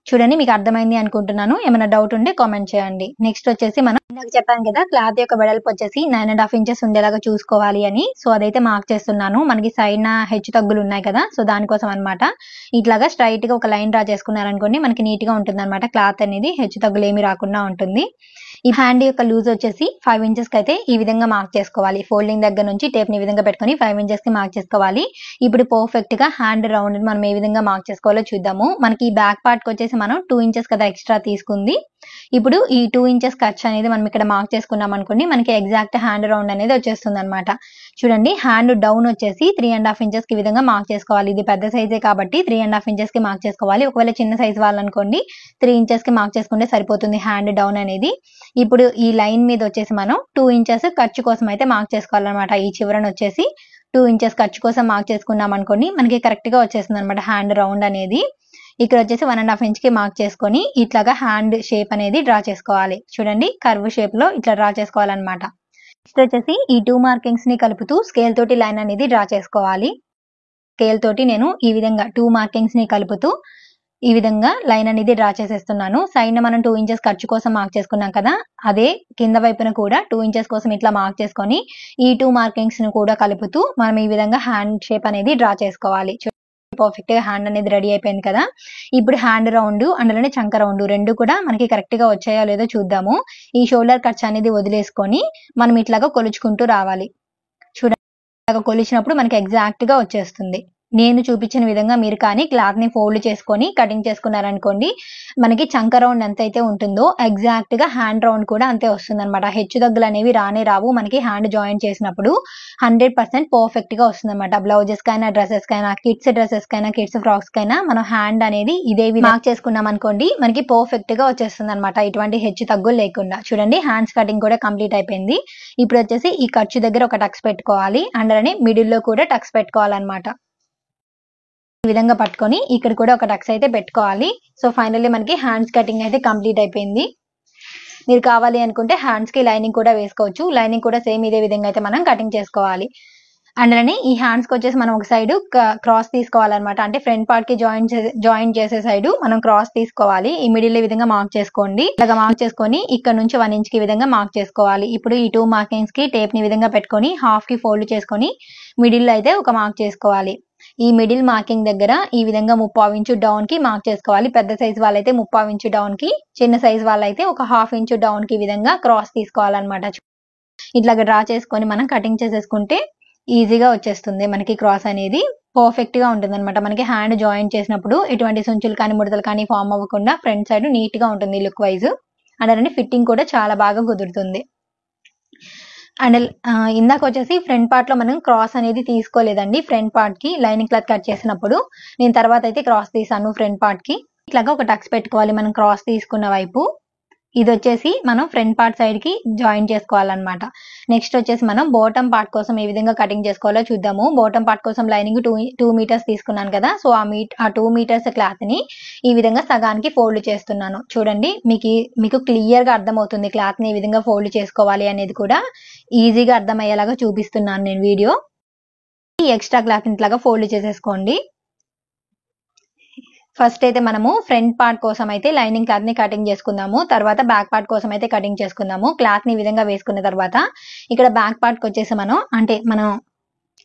చూడండి, మీకు అర్థమైంది అనుకుంటున్నాను. ఏమైనా డౌట్ ఉంటే కామెంట్ చేయండి. నెక్స్ట్ వచ్చేసి మనం ఇందాక చెప్పాను కదా క్లాత్ యొక్క వెడల్పు వచ్చేసి 9.5 ఇంచెస్ ఉండేలాగా చూసుకోవాలి అని. సో అదైతే మార్క్ చేస్తున్నాను. మనకి సైడ్ హెచ్చు తగ్గులు ఉన్నాయి కదా, సో దానికోసం అనమాట. ఇట్లాగా స్ట్రైట్ గా ఒక లైన్ డ్రా చేసుకున్నారనుకోండి, మనకి నీట్ గా ఉంటుంది అనమాట. క్లాత్ అనేది హెచ్చు తగ్గులు ఏమి రాకుండా ఉంటుంది. ఈ హ్యాండ్ యొక్క లూజ్ వచ్చేసి 5 ఇంచెస్ కి అయితే ఈ విధంగా మార్క్ చేసుకోవాలి. ఫోల్డింగ్ దగ్గర నుంచి టేప్ ని ఈ విధంగా పెట్టుకొని 5 ఇంచెస్ కి మార్క్ చేసుకోవాలి. ఇప్పుడు పర్ఫెక్ట్ గా హ్యాండ్ రౌండ్ మనం ఏ విధంగా మార్క్ చేసుకోవాలో చూద్దాము. మనకి ఈ బ్యాక్ పార్ట్ కి వచ్చేసి మనం 2 ఇంచెస్ కదా ఎక్స్ట్రా తీసుకుంది. ఇప్పుడు ఈ 2 ఇంచెస్ ఖర్చు అనేది మనం ఇక్కడ మార్క్ చేసుకున్నాం అనుకోండి, మనకి ఎగ్జాక్ట్ హ్యాండ్ రౌండ్ అనేది వచ్చేస్తుంది అనమాట. చూడండి, హ్యాండ్ డౌన్ వచ్చేసి 3.5 ఇంచెస్ కి విధంగా మార్క్ చేసుకోవాలి. ఇది పెద్ద సైజే కాబట్టి 3.5 ఇంచెస్ కి మార్క్ చేసుకోవాలి. ఒకవేళ చిన్న సైజ్ వాళ్ళనుకోండి 3 ఇంచెస్ కి మార్క్ చేసుకుంటే సరిపోతుంది హ్యాండ్ డౌన్ అనేది. ఇప్పుడు ఈ లైన్ మీద వచ్చేసి మనం 2 ఇంచెస్ ఖర్చు కోసం అయితే మార్క్ చేసుకోవాలన్నమాట. ఈ చివరన వచ్చేసి 2 ఇంచెస్ ఖర్చు కోసం మార్క్ చేసుకున్నాం అనుకోండి, మనకి కరెక్ట్ గా వచ్చేస్తుంది అనమాట హ్యాండ్ రౌండ్ అనేది. ఇక్కడ వచ్చేసి 1.5 ఇంచ్ కి మార్క్ చేసుకొని ఇట్లాగా హ్యాండ్ షేప్ అనేది డ్రా చేసుకోవాలి. చూడండి, కర్వ్ షేప్ లో ఇట్లా డ్రా చేసుకోవాలన్నమాట. నెక్స్ట్ వచ్చేసి ఈ 2 మార్కింగ్స్ ని కలుపుతూ స్కేల్ తోటి లైన్ అనేది డ్రా చేసుకోవాలి. స్కేల్ తోటి నేను ఈ విధంగా 2 మార్కింగ్స్ ని కలుపుతూ ఈ విధంగా లైన్ అనేది డ్రా చేసేస్తున్నాను. సైడ్ మనం 2 ఇంచెస్ ఖర్చు కోసం మార్క్ చేసుకున్నాం కదా, అదే కింద వైపున కూడా 2 ఇంచెస్ కోసం ఇట్లా మార్క్ చేసుకొని ఈ 2 మార్కింగ్స్ ను కూడా కలుపుతూ మనం ఈ విధంగా హ్యాండ్ షేప్ అనేది డ్రా చేసుకోవాలి. పర్ఫెక్ట్ గా హ్యాండ్ అనేది రెడీ అయిపోయింది కదా. ఇప్పుడు హ్యాండ్ రౌండ్ అందులోనే చంక రౌండ్ రెండు కూడా మనకి కరెక్ట్ గా వచ్చాయో లేదో చూద్దాము. ఈ షోల్డర్ ఖర్చు అనేది వదిలేసుకొని మనం ఇట్లాగా కొలుచుకుంటూ రావాలి. చూడండి, ఇలాగా కొలిచినప్పుడు మనకి ఎగ్జాక్ట్ గా వచ్చేస్తుంది. నేను చూపించిన విధంగా మీరు కానీ క్లాత్ ని ఫోల్డ్ చేసుకొని కటింగ్ చేసుకున్నారనుకోండి, మనకి చంక రౌండ్ ఎంత అయితే ఉంటుందో ఎగ్జాక్ట్ గా హ్యాండ్ రౌండ్ కూడా అంతే వస్తుంది అనమాట. హెచ్చు తగ్గులు అనేవి రానే రావు. మనకి హ్యాండ్ జాయిన్ చేసినప్పుడు 100% పర్ఫెక్ట్ గా వస్తుంది అనమాట. బ్లౌజెస్ కైనా, డ్రెస్సెస్ కైనా, కిడ్స్ డ్రెస్సెస్ కైనా, కిడ్స్ ఫ్రాక్స్ కైనా మనం హ్యాండ్ అనేది ఇదే మార్క్ చేసుకున్నాం అనుకోండి, మనకి పర్ఫెక్ట్ గా వచ్చేస్తుంది అనమాట. ఇటువంటి హెచ్చు తగ్గులు లేకుండా. చూడండి, హ్యాండ్స్ కటింగ్ కూడా కంప్లీట్ అయిపోయింది. ఇప్పుడు వచ్చేసి ఈ ఖర్చు దగ్గర ఒక టక్స్ పెట్టుకోవాలి. అందులోనే మిడిల్ లో కూడా టక్స్ పెట్టుకోవాలన్నమాట. ఈ విధంగా పట్టుకొని ఇక్కడ కూడా ఒక టక్స్ అయితే పెట్టుకోవాలి. సో ఫైనల్లీ మనకి హ్యాండ్స్ కటింగ్ అయితే కంప్లీట్ అయిపోయింది. మీరు కావాలి అనుకుంటే హ్యాండ్స్ కి లైనింగ్ కూడా వేసుకోవచ్చు. లైనింగ్ కూడా సేమ్ ఇదే విధంగా అయితే మనం కటింగ్ చేసుకోవాలి. అందులోనే ఈ హ్యాండ్స్ కి వచ్చేసి మనం ఒక సైడ్ క్రాస్ తీసుకోవాలన్నమాట. అంటే ఫ్రంట్ పార్ట్ కి జాయిన్ చేసే సైడ్ మనం క్రాస్ తీసుకోవాలి. ఈ మిడిల్ ఈ విధంగా మార్క్ చేసుకోండి. ఇలాగా మార్క్ చేసుకొని ఇక్కడ నుంచి 1 ఇంచ్ కి విధంగా మార్క్ చేసుకోవాలి. ఇప్పుడు ఈ 2 మార్కింగ్స్ కి టేప్ ని విధంగా పెట్టుకొని హాఫ్ కి ఫోల్డ్ చేసుకొని మిడిల్ లో అయితే ఒక మార్క్ చేసుకోవాలి. ఈ మిడిల్ మార్కింగ్ దగ్గర ఈ విధంగా 3/4 ఇంచు డౌన్ కి మార్క్ చేసుకోవాలి. పెద్ద సైజ్ వాళ్ళైతే 3/4 ఇంచు డౌన్ కి, చిన్న సైజ్ వాళ్ళైతే ఒక 1/2 ఇంచు డౌన్ కి విధంగా క్రాస్ తీసుకోవాలన్నమాట. ఇట్లాగా డ్రా చేసుకొని మనం కటింగ్ చేసేసుకుంటే ఈజీగా వచ్చేస్తుంది. మనకి క్రాస్ అనేది పర్ఫెక్ట్ గా ఉంటుంది అనమాట. మనకి హ్యాండ్ జాయిన్ చేసినప్పుడు ఎటువంటి సంచులు కానీ ముడతలు కానీ ఫామ్ అవ్వకుండా ఫ్రంట్ సైడ్ నీట్ గా ఉంటుంది లుక్ వైజ్. అండ్ ఫిట్టింగ్ కూడా చాలా బాగా కుదురుతుంది. అండ్ ఇందాక వచ్చేసి ఫ్రంట్ పార్ట్ లో మనం క్రాస్ అనేది తీసుకోలేదండి. ఫ్రంట్ పార్ట్ కి లైనింగ్ క్లాత్ కట్ చేసినప్పుడు నేను తర్వాత అయితే క్రాస్ తీసాను. ఫ్రంట్ పార్ట్ కి ఇట్లాగా ఒక టక్స్ పెట్టుకోవాలి మనం క్రాస్ తీసుకున్న వైపు. ఇది వచ్చేసి మనం ఫ్రంట్ పార్ట్ సైడ్ కి జాయిన్ చేసుకోవాలన్నమాట. నెక్స్ట్ వచ్చేసి మనం బాటమ్ పార్ట్ కోసం ఏ విధంగా కటింగ్ చేసుకోవాలో చూద్దాము. బాటమ్ పార్ట్ కోసం లైనింగ్ 2 మీటర్స్ తీసుకున్నాను కదా, సో ఆ 2 మీటర్స్ క్లాత్ ని ఈ విధంగా సగానికి ఫోల్డ్ చేస్తున్నాను. చూడండి, మీకు క్లియర్ గా అర్థమవుతుంది క్లాత్ ని ఏ విధంగా ఫోల్డ్ చేసుకోవాలి అనేది కూడా ఈజీగా అర్థమయ్యేలాగా చూపిస్తున్నాను నేను వీడియో. ఈ ఎక్స్ట్రా క్లాత్ ఇట్లాగా ఫోల్డ్ చేసేసుకోండి. ఫస్ట్ అయితే మనము ఫ్రంట్ పార్ట్ కోసం అయితే లైనింగ్ క్లాత్ ని కటింగ్ చేసుకుందాము. తర్వాత బ్యాక్ పార్ట్ కోసం అయితే కటింగ్ చేసుకుందాము. క్లాత్ ని ఈ విధంగా వేసుకున్న తర్వాత ఇక్కడ బ్యాక్ పార్ట్ కి వచ్చేసి మనం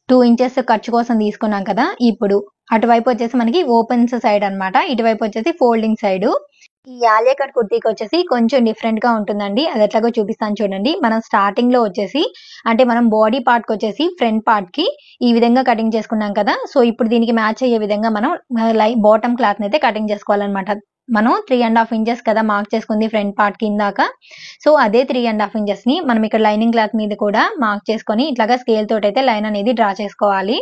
2 ఇంచెస్ ఖర్చు కోసం తీసుకున్నాం కదా. ఇప్పుడు అటువైపు వచ్చేసి మనకి ఓపెన్స్ సైడ్ అన్నమాట, ఇటువైపు వచ్చేసి ఫోల్డింగ్ సైడ్. ఈ ఆలియా కట్ కుర్తీకి వచ్చేసి కొంచెం డిఫరెంట్ గా ఉంటుందండి. అది ఎట్లాగో చూపిస్తాను చూడండి. మనం స్టార్టింగ్ లో వచ్చేసి అంటే మనం బాడీ పార్ట్ కి వచ్చేసి ఫ్రంట్ పార్ట్ కి ఈ విధంగా కటింగ్ చేసుకున్నాం కదా. సో ఇప్పుడు దీనికి మ్యాచ్ అయ్యే విధంగా మనం బాటమ్ క్లాత్ అయితే కటింగ్ చేసుకోవాలన్నమాట. మనం 3.5 ఇంచెస్ కదా మార్క్ చేసుకుంది ఫ్రంట్ పార్ట్ కి ఇందాక. సో అదే 3.5 ఇంచెస్ ని మనం ఇక్కడ లైనింగ్ క్లాత్ మీద కూడా మార్క్ చేసుకొని ఇట్లాగా స్కేల్ తోటి అయితే లైన్ అనేది డ్రా చేసుకోవాలి.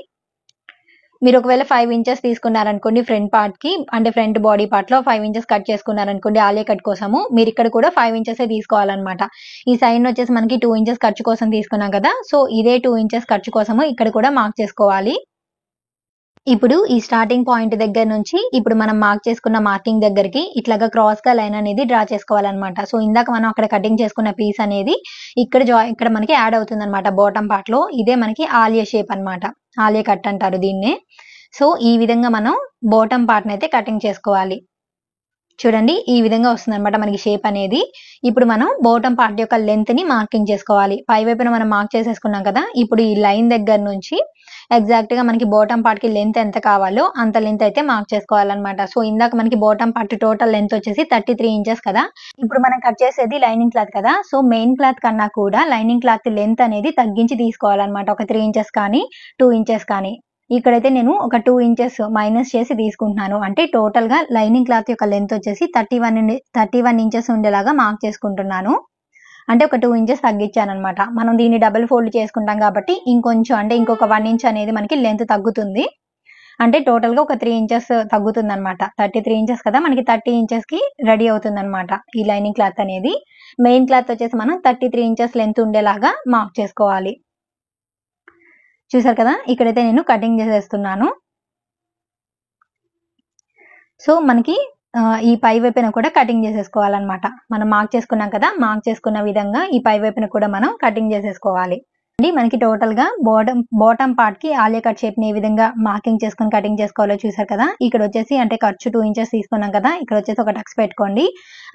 మీరు ఒకవేళ 5 ఇంచెస్ తీసుకున్నారనుకోండి ఫ్రంట్ పార్ట్ కి, అంటే ఫ్రంట్ బాడీ పార్ట్ లో 5 ఇంచెస్ కట్ చేసుకున్నారనుకోండి ఆలియా కట్ కోసము, మీరు ఇక్కడ కూడా 5 ఇంచెస్ తీసుకోవాలన్నమాట. ఈ సైడ్ వచ్చేసి మనకి 2 ఇంచెస్ ఖర్చు కోసం తీసుకున్నాం కదా. సో ఇదే 2 ఇంచెస్ ఖర్చు కోసము ఇక్కడ కూడా మార్క్ చేసుకోవాలి. ఇప్పుడు ఈ స్టార్టింగ్ పాయింట్ దగ్గర నుంచి ఇప్పుడు మనం మార్క్ చేసుకున్న మార్కింగ్ దగ్గరికి ఇట్లాగా క్రాస్ గా లైన్ అనేది డ్రా చేసుకోవాలన్నమాట. సో ఇందాక మనం అక్కడ కటింగ్ చేసుకున్న పీస్ అనేది ఇక్కడ మనకి యాడ్ అవుతుంది అనమాట బాటమ్ పార్ట్ లో. ఇదే మనకి ఆలియా షేప్ అన్నమాట, ఆలియా కట్ అంటారు దీన్నే. సో ఈ విధంగా మనం బాటమ్ పార్ట్ అయితే కటింగ్ చేసుకోవాలి. చూడండి ఈ విధంగా వస్తుంది అనమాట మనకి షేప్ అనేది. ఇప్పుడు మనం బాటమ్ పార్ట్ యొక్క లెంత్ ని మార్కింగ్ చేసుకోవాలి. పై వైపున మనం మార్క్ చేసేసుకున్నాం కదా. ఇప్పుడు ఈ లైన్ దగ్గర నుంచి ఎగ్జాక్ట్ గా మనకి బాటమ్ పార్ట్ కి లెంత్ ఎంత కావాలో అంత లెంత్ అయితే మార్క్ చేసుకోవాలన్నమాట. సో ఇందాక మనకి బాటమ్ పార్ట్ టోటల్ లెంత్ వచ్చేసి 33 ఇంచెస్ కదా. ఇప్పుడు మనం కట్ చేసేది లైనింగ్ క్లాత్ కదా. సో మెయిన్ క్లాత్ కన్నా కూడా లైనింగ్ క్లాత్ లెంత్ అనేది తగ్గించి తీసుకోవాలన్నమాట. ఒక 3 ఇంచెస్ కానీ 2 ఇంచెస్ కానీ. ఇక్కడైతే నేను ఒక 2 ఇంచెస్ మైనస్ చేసి తీసుకుంటున్నాను. అంటే టోటల్ గా లైనింగ్ క్లాత్ యొక్క లెంత్ వచ్చేసి 31 ఇంచెస్ ఉండేలాగా మార్క్ చేసుకుంటున్నాను. అంటే ఒక 2 ఇంచెస్ తగ్గించాను అనమాట. మనం దీన్ని డబుల్ ఫోల్డ్ చేసుకుంటాం కాబట్టి ఇంకొంచెం అంటే ఇంకొక 1 ఇంచ్ అనేది మనకి లెంత్ తగ్గుతుంది. అంటే టోటల్ గా ఒక 3 ఇంచెస్ తగ్గుతుంది అనమాట. 33 ఇంచెస్ కదా, మనకి 30 ఇంచెస్ కి రెడీ అవుతుంది అనమాట ఈ లైనింగ్ క్లాత్ అనేది. మెయిన్ క్లాత్ వచ్చేసి మనం 33 ఇంచెస్ లెంత్ ఉండేలాగా మార్క్ చేసుకోవాలి. చూసారు కదా, ఇక్కడైతే నేను కటింగ్ చేసేస్తున్నాను. సో మనకి ఈ పై వైపున కూడా కటింగ్ చేసేసుకోవాలన్నమాట. మనం మార్క్ చేసుకున్నాం కదా, మార్క్ చేసుకున్న విధంగా ఈ పై వైపున కూడా మనం కటింగ్ చేసేసుకోవాలి. మనకి టోటల్ గా బాటమ్ పార్ట్ కి ఆలియా కట్ షేప్ ని ఏ విధంగా మార్కింగ్ చేసుకొని కటింగ్ చేసుకోవాలో చూసారు కదా. ఇక్కడ వచ్చేసి అంటే ఖర్చు 2 ఇంచెస్ తీసుకున్నాం కదా, ఇక్కడ వచ్చేసి ఒక టక్స్ పెట్టుకోండి.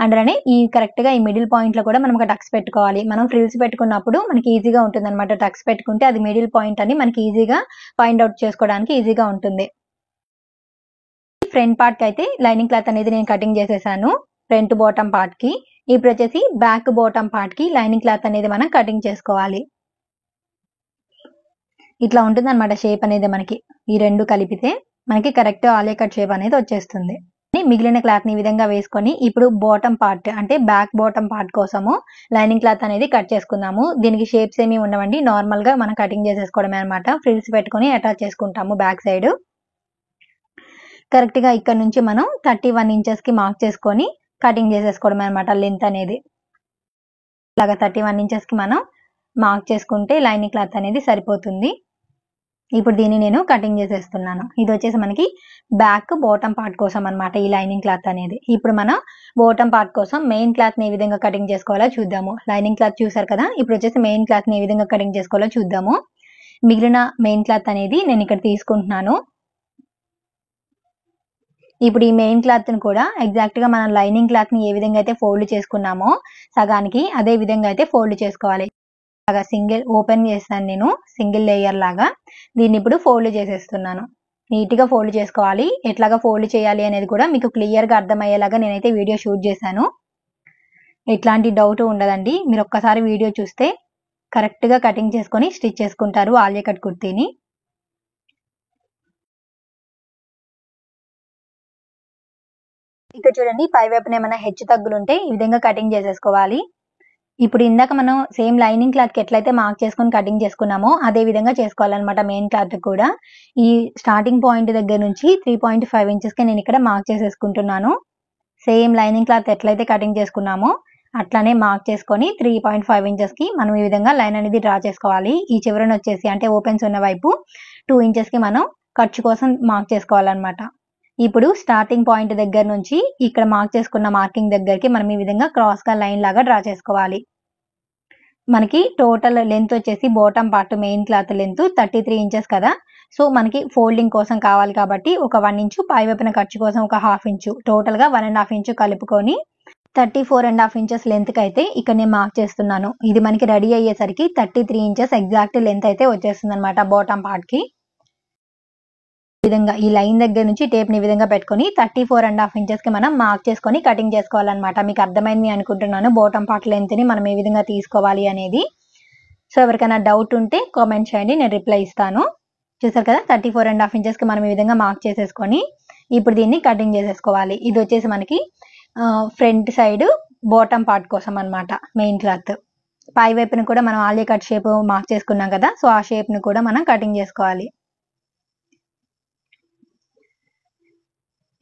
అందులోనే ఈ కరెక్ట్ గా ఈ మిడిల్ పాయింట్ లో కూడా మనం ఒక టక్స్ పెట్టుకోవాలి. మనం ఫ్రిల్స్ పెట్టుకున్నప్పుడు మనకి ఈజీగా ఉంటుంది అనమాట. టక్స్ పెట్టుకుంటే అది మిడిల్ పాయింట్ అని మనకి ఈజీగా ఫైండ్ అవుట్ చేసుకోవడానికి ఈజీగా ఉంటుంది. ఫ్రంట్ పార్ట్ కి అయితే లైనింగ్ క్లాత్ అనేది నేను కటింగ్ చేసేసాను ఫ్రంట్ బాటమ్ పార్ట్ కి. ఇప్పుడు వచ్చేసి బ్యాక్ బాటమ్ పార్ట్ కి లైనింగ్ క్లాత్ అనేది మనం కటింగ్ చేసుకోవాలి. ఇట్లా ఉంటుంది అనమాట షేప్ అనేది. మనకి ఈ రెండు కలిపితే మనకి కరెక్ట్ ఆలియా కట్ షేప్ అనేది వచ్చేస్తుంది. మిగిలిన క్లాత్ ని ఈ విధంగా వేసుకొని ఇప్పుడు బాటమ్ పార్ట్ అంటే బ్యాక్ బాటమ్ పార్ట్ కోసము లైనింగ్ క్లాత్ అనేది కట్ చేసుకుందాము. దీనికి షేప్స్ ఏమి ఉండవండి, నార్మల్ గా మనం కటింగ్ చేసేసుకోవడమే అనమాట. ఫ్రిల్స్ పెట్టుకొని అటాచ్ చేసుకుంటాము బ్యాక్ సైడ్. కరెక్ట్ గా ఇక్కడ నుంచి మనం 31 ఇంచెస్ కి మార్క్ చేసుకొని కటింగ్ చేసేసుకోవడమే అనమాట లెంత్ అనేది. ఇలాగా 31 ఇంచెస్ కి మనం మార్క్ చేసుకుంటే లైనింగ్ క్లాత్ అనేది సరిపోతుంది. ఇప్పుడు దీన్ని నేను కటింగ్ చేసేస్తున్నాను. ఇది వచ్చేసి మనకి బ్యాక్ బాటమ్ పార్ట్ కోసం అనమాట ఈ లైనింగ్ క్లాత్ అనేది. ఇప్పుడు మనం బాటమ్ పార్ట్ కోసం మెయిన్ క్లాత్ ని ఏ విధంగా కటింగ్ చేసుకోవాలో చూద్దాము. లైనింగ్ క్లాత్ చూసారు కదా, ఇప్పుడు వచ్చేసి మెయిన్ క్లాత్ ని ఏ విధంగా కటింగ్ చేసుకోవాలో చూద్దాము. మిగిలిన మెయిన్ క్లాత్ అనేది నేను ఇక్కడ తీసుకుంటున్నాను. ఇప్పుడు ఈ మెయిన్ క్లాత్ ని కూడా ఎగ్జాక్ట్ గా మనం లైనింగ్ క్లాత్ ని ఏ విధంగా అయితే ఫోల్డ్ చేసుకున్నామో సగానికి అదే విధంగా అయితే ఫోల్డ్ చేసుకోవాలి. సింగిల్ ఓపెన్ చేస్తాను నేను, సింగిల్ లేయర్ లాగా. దీన్ని ఇప్పుడు ఫోల్డ్ చేసేస్తున్నాను. నీట్ గా ఫోల్డ్ చేసుకోవాలి. ఎట్లాగా ఫోల్డ్ చేయాలి అనేది కూడా మీకు క్లియర్ గా అర్థమయ్యేలాగా నేనైతే వీడియో షూట్ చేశాను. ఎట్లాంటి డౌట్ ఉండదండి. మీరు ఒక్కసారి వీడియో చూస్తే కరెక్ట్ గా కటింగ్ చేసుకొని స్టిచ్ చేసుకుంటారు ఆలియా కట్ కుర్తీని. ఇక్కడ చూడండి, పై వైపున ఏమైనా హెచ్చు తగ్గులు ఉంటే ఈ విధంగా కటింగ్ చేసేసుకోవాలి. ఇప్పుడు ఇందాక మనం సేమ్ లైనింగ్ క్లాత్ కి ఎట్లయితే మార్క్ చేసుకొని కటింగ్ చేసుకున్నామో అదే విధంగా చేసుకోవాలన్నమాట మెయిన్ క్లాత్ కూడా. ఈ స్టార్టింగ్ పాయింట్ దగ్గర నుంచి 3.5 ఇంచెస్ కి నేను ఇక్కడ మార్క్ చేసేసుకుంటున్నాను. సేమ్ లైనింగ్ క్లాత్ ఎట్లయితే కటింగ్ చేసుకున్నామో అట్లానే మార్క్ చేసుకొని 3.5 ఇంచెస్ కి మనం ఈ విధంగా లైన్ అనేది డ్రా చేసుకోవాలి. ఈ చివరన వచ్చేసి అంటే ఓపెన్స్ ఉన్న వైపు 2 ఇంచెస్ కి మనం ఖర్చు కోసం మార్క్ చేసుకోవాలన్నమాట. ఇప్పుడు స్టార్టింగ్ పాయింట్ దగ్గర నుంచి ఇక్కడ మార్క్ చేసుకున్న మార్కింగ్ దగ్గరికి మనం ఈ విధంగా క్రాస్ గా లైన్ లాగా డ్రా చేసుకోవాలి. మనకి టోటల్ లెంత్ వచ్చేసి bottom part main cloth length 33 inches కదా. సో మనకి ఫోల్డింగ్ కోసం కావాలి కాబట్టి ఒక 1 ఇంచు, పై వైపున ఖర్చు కోసం ఒక 1/2 ఇంచు, టోటల్ గా 1.5 ఇంచు కలుపుకొని 34.5 ఇంచెస్ లెంత్ కి అయితే ఇక్కడ నేను మార్క్ చేస్తున్నాను. ఇది మనకి రెడీ అయ్యేసరికి 33 ఇంచెస్ ఎగ్జాక్ట్ లెంత్ అయితే వచ్చేస్తుంది అనమాట బాటమ్ పార్ట్ కి. ఈ విధంగా ఈ లైన్ దగ్గర నుంచి టేప్ ని ఈ విధంగా పెట్టుకొని 34.5 ఇంచెస్ కి మనం మార్క్ చేసుకొని కటింగ్ చేసుకోవాలన్నమాట. మీకు అర్థమైంది అనుకుంటున్నాను బాటమ్ పార్ట్ లెంత్ ని మనం ఏ విధంగా తీసుకోవాలి అనేది. సో ఎవరికైనా డౌట్ ఉంటే కామెంట్ చేయండి, నేను రిప్లై ఇస్తాను. చూసారు కదా 34.5 ఇంచెస్ కి మనం ఈ విధంగా మార్క్ చేసేసుకొని ఇప్పుడు దీన్ని కటింగ్ చేసేసుకోవాలి. ఇది వచ్చేసి మనకి ఫ్రంట్ సైడ్ బాటమ్ పార్ట్ కోసం అన్నమాట. మెయిన్ క్లాత్ పై వైపును కూడా మనం ఆలియా కట్ షేప్ మార్క్ చేసుకున్నాం కదా, సో ఆ షేప్ ను కూడా మనం కటింగ్ చేసుకోవాలి.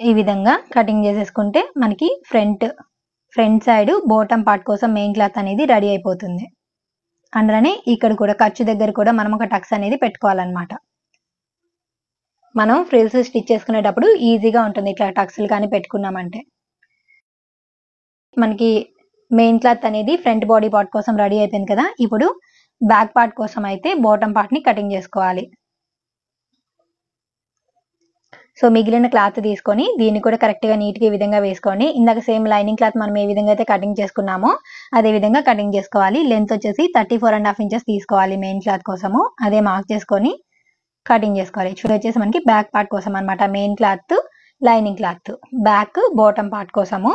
ఈ విధంగా కటింగ్ చేసేసుకుంటే మనకి ఫ్రంట్ సైడ్ బాటమ్ పార్ట్ కోసం మెయిన్ క్లాత్ అనేది రెడీ అయిపోతుంది. అందులోనే ఇక్కడ కూడా ఖర్చు దగ్గర కూడా మనం ఒక టక్స్ అనేది పెట్టుకోవాలన్నమాట. మనం ఫ్రిల్స్ స్టిచ్ చేసుకునేటప్పుడు ఈజీగా ఉంటుంది ఇట్లా టక్స్లు కానీ పెట్టుకున్నామంటే. మనకి మెయిన్ క్లాత్ అనేది ఫ్రంట్ బాడీ పార్ట్ కోసం రెడీ అయిపోయింది కదా, ఇప్పుడు బ్యాక్ పార్ట్ కోసం అయితే బాటమ్ పార్ట్ ని కటింగ్ చేసుకోవాలి. సో మిగిలిన క్లాత్ తీసుకొని దీన్ని కూడా కరెక్ట్ గా నీట్ గా ఈ విధంగా వేసుకోండి. ఇందాక సేమ్ లైనింగ్ క్లాత్ మనం ఏ విధంగా అయితే కటింగ్ చేసుకున్నామో అదే విధంగా కటింగ్ చేసుకోవాలి. లెంత్ వచ్చేసి 34.5 ఇంచెస్ తీసుకోవాలి మెయిన్ క్లాత్ కోసము. అదే మార్క్ చేసుకొని కటింగ్ చేసుకోవాలి. చూడ వచ్చేసి మనకి బ్యాక్ పార్ట్ కోసం అనమాట. Main cloth, lining cloth, back bottom part కోసము.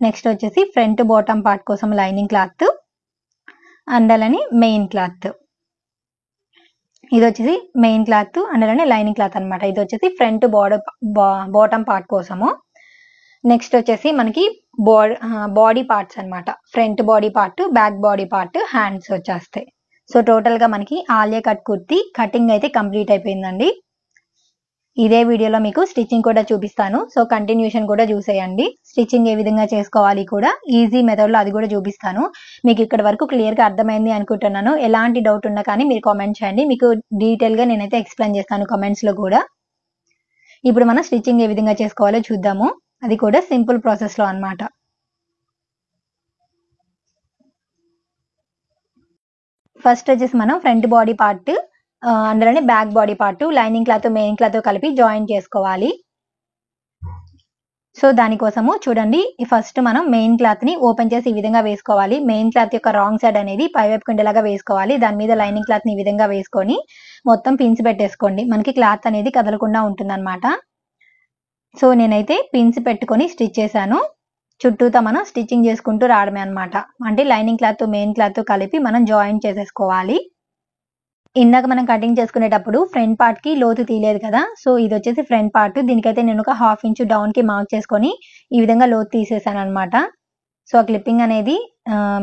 నెక్స్ట్ వచ్చేసి ఫ్రంట్ బాటమ్ పార్ట్ కోసం లైనింగ్ క్లాత్, అందులోని మెయిన్ క్లాత్. ఇది వచ్చేసి మెయిన్ క్లాత్ అందులోనే లైనింగ్ క్లాత్ అనమాట. ఇది వచ్చేసి ఫ్రంట్ బాటమ్ పార్ట్ కోసము. నెక్స్ట్ వచ్చేసి మనకి బాడీ పార్ట్స్ అనమాట. Front body part, back body part, hands వచ్చేస్తాయి. సో టోటల్ గా మనకి ఆలియా కట్ కుర్తీ కటింగ్ అయితే కంప్లీట్ అయిపోయిందండి. ఇదే వీడియోలో మీకు స్టిచ్చింగ్ కూడా చూపిస్తాను. సో కంటిన్యూషన్ కూడా చూసేయండి. స్టిచ్చింగ్ ఏ విధంగా చేసుకోవాలి కూడా ఈజీ మెథడ్ లో అది కూడా చూపిస్తాను. మీకు ఇక్కడ వరకు క్లియర్ గా అర్థమైంది అనుకుంటున్నాను. ఎలాంటి డౌట్ ఉన్నా కానీ మీరు కామెంట్ చేయండి, మీకు డీటెయిల్ గా నేనైతే ఎక్స్ప్లెయిన్ చేస్తాను కామెంట్స్ లో కూడా. ఇప్పుడు మనం స్టిచ్చింగ్ ఏ విధంగా చేసుకోవాలో చూద్దాము. అది కూడా సింపుల్ ప్రాసెస్ లో అన్నమాట. ఫస్ట్ వచ్చేసి మనం ఫ్రంట్ బాడీ పార్ట్ అందులోనే back body part lining cloth main cloth కలిపి జాయిన్ చేసుకోవాలి. సో దానికోసము చూడండి, ఫస్ట్ మనం మెయిన్ క్లాత్ ని ఓపెన్ చేసి ఈ విధంగా వేసుకోవాలి. మెయిన్ క్లాత్ యొక్క రాంగ్ సైడ్ అనేది పైవైపు ఉండేలాగా వేసుకోవాలి. దాని మీద లైనింగ్ క్లాత్ ని ఈ విధంగా వేసుకొని మొత్తం పిన్స్ పెట్టేసుకోండి. మనకి క్లాత్ అనేది కదలకుండా ఉంటుందన్నమాట. సో నేనైతే పిన్స్ పెట్టుకొని స్టిచ్ చేశాను. చుట్టూతా మనం స్టిచ్చింగ్ చేసుకుంటూ రావడమే అనమాట. అంటే లైనింగ్ క్లాత్ మెయిన్ క్లాత్ కలిపి మనం జాయిన్ చేసేసుకోవాలి. ఇందాక మనం కటింగ్ చేసుకునేటప్పుడు ఫ్రంట్ పార్ట్ కి లోతు తీయలేదు కదా, సో ఇది వచ్చేసి ఫ్రంట్ పార్ట్. దీనికైతే నేను ఒక 1/2 ఇంచ్ డౌన్ కి మార్క్ చేసుకొని ఈ విధంగా లోతు తీసేసాను అనమాట. సో ఆ క్లిప్పింగ్ అనేది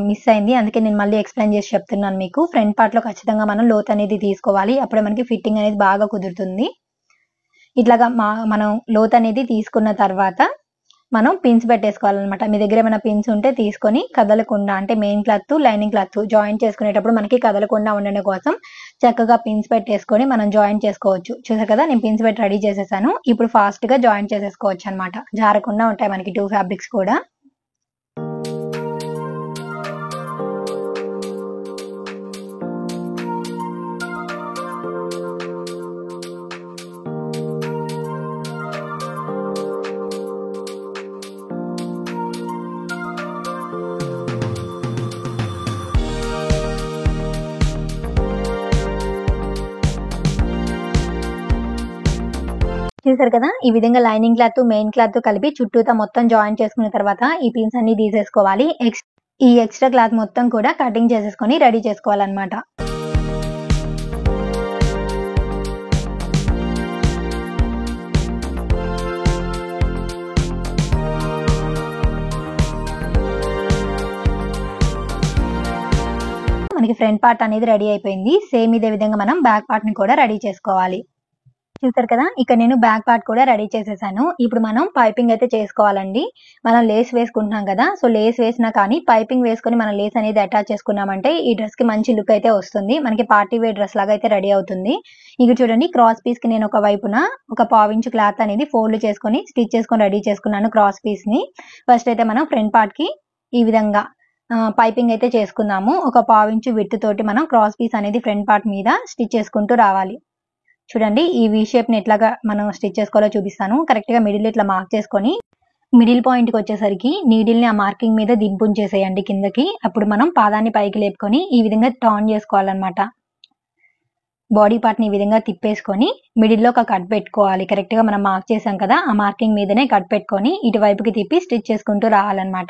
మిస్ అయింది, అందుకే నేను మళ్ళీ ఎక్స్ప్లెయిన్ చేసి చెప్తున్నాను మీకు. ఫ్రంట్ పార్ట్ లో ఖచ్చితంగా మనం లోతు అనేది తీసుకోవాలి, అప్పుడే మనకి ఫిట్టింగ్ అనేది బాగా కుదురుతుంది. ఇట్లాగా మనం లోతు అనేది తీసుకున్న తర్వాత మనం పిన్స్ పెట్టేసుకోవాలన్నమాట. మీ దగ్గర ఏమైనా పిన్స్ ఉంటే తీసుకొని కదలకుండా, అంటే main cloth lining cloth join చేసుకునేటప్పుడు మనకి కదలకుండా ఉండడం కోసం చక్కగా పిన్స్ పెట్టేసుకొని మనం జాయిన్ చేసుకోవచ్చు. చూసారు కదా, నేను పిన్స్ పెట్టి రెడీ చేసేసాను. ఇప్పుడు ఫాస్ట్ గా జాయిన్ చేసేసుకోవచ్చు అనమాట. జారకుండా ఉంటాయి మనకి 2 ఫ్యాబ్రిక్స్ కూడా. చూసారు కదా, ఈ విధంగా లైనింగ్ క్లాత్ మెయిన్ క్లాత్ కలిపి చుట్టూతా మొత్తం జాయిన్ చేసుకున్న తర్వాత ఈ పిన్స్ అన్ని తీసేసుకోవాలి. ఈ ఎక్స్ట్రా క్లాత్ మొత్తం కూడా కటింగ్ చేసేసుకొని రెడీ చేసుకోవాలన్నమాట. మనకి ఫ్రంట్ పార్ట్ అనేది రెడీ అయిపోయింది. సేమ్ ఇదే విధంగా మనం బ్యాక్ పార్ట్ ని కూడా రెడీ చేసుకోవాలి. చూసారు కదా, ఇక్కడ నేను బ్యాక్ పార్ట్ కూడా రెడీ చేసేసాను. ఇప్పుడు మనం పైపింగ్ అయితే చేసుకోవాలండి. మనం లేస్ వేసుకుంటున్నాం కదా, సో లేస్ వేసినా కానీ పైపింగ్ వేసుకొని మనం లేస్ అనేది అటాచ్ చేసుకున్నామంటే ఈ డ్రెస్ కి మంచి లుక్ అయితే వస్తుంది. మనకి పార్టీ వేర్ డ్రెస్ లాగా అయితే రెడీ అవుతుంది. ఇక చూడండి, క్రాస్ పీస్ కి నేను ఒక వైపున ఒక 1/4 ఇంచ్ క్లాత్ అనేది ఫోల్డ్ చేసుకొని స్టిచ్ చేసుకొని రెడీ చేసుకున్నాను క్రాస్ పీస్ ని. ఫస్ట్ అయితే మనం ఫ్రంట్ పార్ట్ కి ఈ విధంగా పైపింగ్ అయితే చేసుకుందాము. ఒక 1/4 ఇంచ్ విడ్త్ తోటి మనం క్రాస్ పీస్ అనేది ఫ్రంట్ పార్ట్ మీద స్టిచ్ చేసుకుంటూ రావాలి. చూడండి, ఈ వి షేప్ ని ఎట్లాగా మనం స్టిచ్ చేసుకోవాలో చూపిస్తాను. కరెక్ట్ గా మిడిల్ ఇట్లా మార్క్ చేసుకొని మిడిల్ పాయింట్కి వచ్చేసరికి నీడిల్ని ఆ మార్కింగ్ మీద దింపుంచేసేయండి కిందకి. అప్పుడు మనం పాదాన్ని పైకి లేపుకొని ఈ విధంగా టర్న్ చేసుకోవాలన్నమాట. బాడీ పార్ట్ని ఈ విధంగా తిప్పేసుకొని మిడిల్లో ఒక కట్ పెట్టుకోవాలి. కరెక్ట్గా మనం మార్క్ చేసాం కదా, ఆ మార్కింగ్ మీదనే కట్ పెట్టుకొని ఇటువైపుకి తిప్పి స్టిచ్ చేసుకుంటూ రావాలన్నమాట.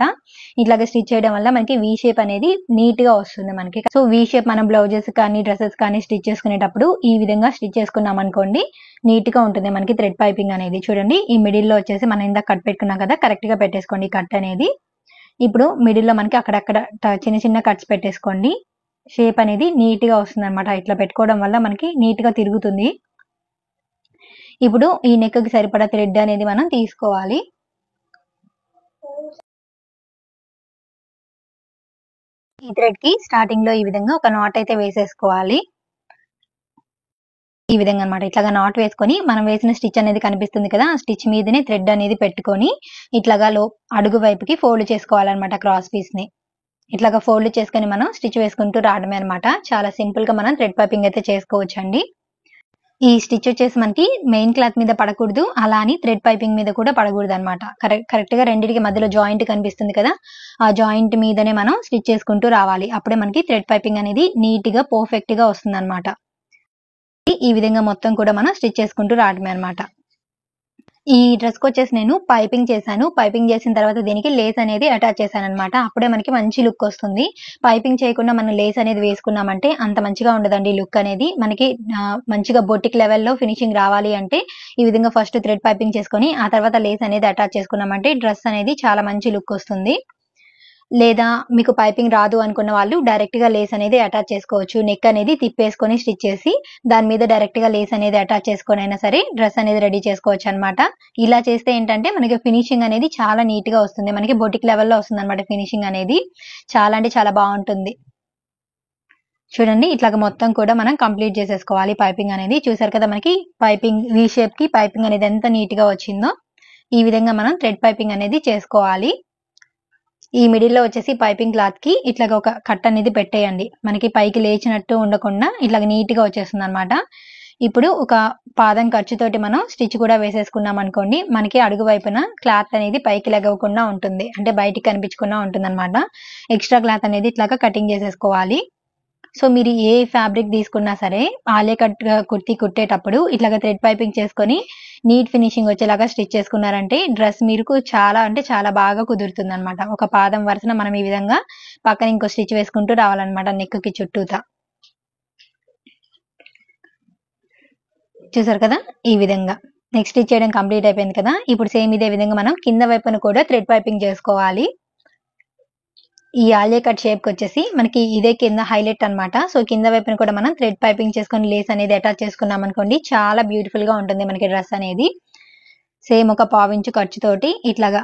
ఇట్లాగా స్టిచ్ చేయడం వల్ల మనకి వీ షేప్ అనేది నీట్గా వస్తుంది మనకి. సో వీ షేప్ మనం బ్లౌజెస్ కానీ డ్రెస్సెస్ కానీ స్టిచ్ చేసుకునేటప్పుడు ఈ విధంగా స్టిచ్ చేసుకున్నాం అనుకోండి, నీట్గా ఉంటుంది మనకి థ్రెడ్ పైపింగ్ అనేది. చూడండి, ఈ మిడిల్లో వచ్చేసి మనం ఇందాక కట్ పెట్టుకున్నాం కదా, కరెక్ట్గా పెట్టేసుకోండి కట్ అనేది. ఇప్పుడు మిడిల్లో మనకి అక్కడక్కడ చిన్న చిన్న కట్స్ పెట్టేసుకోండి. షేప్ అనేది నీట్గా వస్తుంది అనమాట. ఇట్లా పెట్టుకోవడం వల్ల మనకి నీట్గా తిరుగుతుంది. ఇప్పుడు ఈ నెక్కి సరిపడా థ్రెడ్ అనేది మనం తీసుకోవాలి. ఈ థ్రెడ్ కి స్టార్టింగ్ లో ఈ విధంగా ఒక నాట్ అయితే వేసేసుకోవాలి. ఈ విధంగా అనమాట. ఇట్లాగా నాట్ వేసుకొని మనం వేసిన స్టిచ్ అనేది కనిపిస్తుంది కదా, ఆ స్టిచ్ మీదనే థ్రెడ్ అనేది పెట్టుకొని ఇట్లాగా అడుగు వైపుకి ఫోల్డ్ చేసుకోవాలన్నమాట. క్రాస్ పీస్ ని ఇట్లాగా ఫోల్డ్ చేసుకొని మనం స్టిచ్ వేసుకుంటూ రావడమే అనమాట. చాలా సింపుల్ గా మనం థ్రెడ్ పైపింగ్ అయితే చేసుకోవచ్చండి. ఈ స్టిచ్ వచ్చేసి మనకి మెయిన్ క్లాత్ మీద పడకూడదు, అలా అని థ్రెడ్ పైపింగ్ మీద కూడా పడకూడదు అనమాట. కరెక్ట్ గా రెండింటికి మధ్యలో జాయింట్ కనిపిస్తుంది కదా, ఆ జాయింట్ మీదనే మనం స్టిచ్ చేసుకుంటూ రావాలి. అప్పుడే మనకి థ్రెడ్ పైపింగ్ అనేది నీట్ గా పర్ఫెక్ట్ గా వస్తుంది అనమాట. ఈ విధంగా మొత్తం కూడా మనం స్టిచ్ చేసుకుంటూ రావడమే అనమాట. ఈ డ్రెస్ కి వచ్చేసి నేను పైపింగ్ చేశాను. పైపింగ్ చేసిన తర్వాత దీనికి లేస్ అనేది అటాచ్ చేశాను అనమాట. అప్పుడే మనకి మంచి లుక్ వస్తుంది. పైపింగ్ చేయకుండా మనం లేస్ అనేది వేసుకున్నామంటే అంత మంచిగా ఉండదండి లుక్ అనేది. మనకి మంచిగా బొటిక్ లెవెల్లో ఫినిషింగ్ రావాలి అంటే ఈ విధంగా ఫస్ట్ థ్రెడ్ పైపింగ్ చేసుకొని ఆ తర్వాత లేస్ అనేది అటాచ్ చేసుకున్నామంటే డ్రెస్ అనేది చాలా మంచి లుక్ వస్తుంది. లేదా మీకు పైపింగ్ రాదు అనుకున్న వాళ్ళు డైరెక్ట్ గా లేస్ అనేది అటాచ్ చేసుకోవచ్చు. నెక్ అనేది తిప్పేసుకొని స్టిచ్ చేసి దాని మీద డైరెక్ట్ గా లేస్ అనేది అటాచ్ చేసుకొని అయినా సరే డ్రెస్ అనేది రెడీ చేసుకోవచ్చు అనమాట. ఇలా చేస్తే ఏంటంటే మనకి ఫినిషింగ్ అనేది చాలా నీట్ గా వస్తుంది. మనకి బొటిక్ లెవెల్లో వస్తుంది అనమాట ఫినిషింగ్ అనేది. చాలా అంటే చాలా బాగుంటుంది. చూడండి, ఇట్లాగ మొత్తం కూడా మనం కంప్లీట్ చేసేసుకోవాలి పైపింగ్ అనేది. చూసారు కదా, మనకి పైపింగ్ వీ షేప్ కి పైపింగ్ అనేది ఎంత నీట్ గా వచ్చిందో. ఈ విధంగా మనం థ్రెడ్ పైపింగ్ అనేది చేసుకోవాలి. ఈ మిడిల్ లో వచ్చేసి పైపింగ్ క్లాత్ కి ఇట్లాగా ఒక కట్ అనేది పెట్టేయండి. మనకి పైకి లేచినట్టు ఉండకుండా ఇట్లాగ నీట్ గా వచ్చేస్తుంది అనమాట. ఇప్పుడు ఒక పాదం ఖర్చుతోటి మనం స్టిచ్ కూడా వేసేసుకున్నాం అనుకోండి, మనకి అడుగు వైపున క్లాత్ అనేది పైకి లెగవకుండా ఉంటుంది, అంటే బయటికి కనిపించకుండా ఉంటుంది అనమాట. ఎక్స్ట్రా క్లాత్ అనేది ఇట్లాగా కటింగ్ చేసేసుకోవాలి. సో మీరు ఏ ఫ్యాబ్రిక్ తీసుకున్నా సరే ఆలియా కట్ కుర్తీ కుట్టేటప్పుడు ఇట్లాగా థ్రెడ్ పైపింగ్ చేసుకొని నీట్ ఫినిషింగ్ వచ్చేలాగా స్టిచ్ చేసుకున్నారంటే డ్రెస్ మీకు చాలా అంటే చాలా బాగా కుదురుతుంది అనమాట. ఒక పాదం వరుసన మనం ఈ విధంగా పక్కన ఇంకో స్టిచ్ వేసుకుంటూ రావాలన్నమాట నెక్ కి చుట్టూతా. చూసారు కదా, ఈ విధంగా నెక్స్ట్ స్టిచ్ చేయడం కంప్లీట్ అయిపోయింది కదా. ఇప్పుడు సేమ్ ఇదే విధంగా మనం కింద వైపున కూడా థ్రెడ్ పైపింగ్ చేసుకోవాలి. ఈ ఆలియా కట్ షేప్ కి వచ్చేసి మనకి ఇదే కింద హైలైట్ అనమాట. సో కింద వైపున కూడా మనం థ్రెడ్ పైపింగ్ చేసుకొని లేస్ అనేది అటాచ్ చేసుకున్నాం అనుకోండి, చాలా బ్యూటిఫుల్ గా ఉంటుంది మనకి డ్రెస్ అనేది. సేమ్ ఒక పావించు ఖర్చుతోటి ఇట్లాగా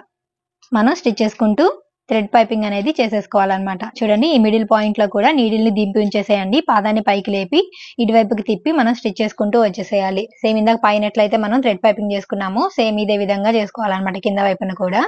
మనం స్టిచ్ చేసుకుంటూ థ్రెడ్ పైపింగ్ అనేది చేసేసుకోవాలన్నమాట. చూడండి, ఈ మిడిల్ పాయింట్ లో కూడా నీడిల్ ని దింపి ఉంచేసేయండి. పాదాన్ని పైకి లేపి ఇటువైపుకి తిప్పి మనం స్టిచ్ చేసుకుంటూ వచ్చేసేయాలి. సేమ్ ఇందాక పైన ఎట్లయితే మనం థ్రెడ్ పైపింగ్ చేసుకున్నామో సేమ్ ఇదే విధంగా చేసుకోవాలన్నమాట కింద వైపున కూడా.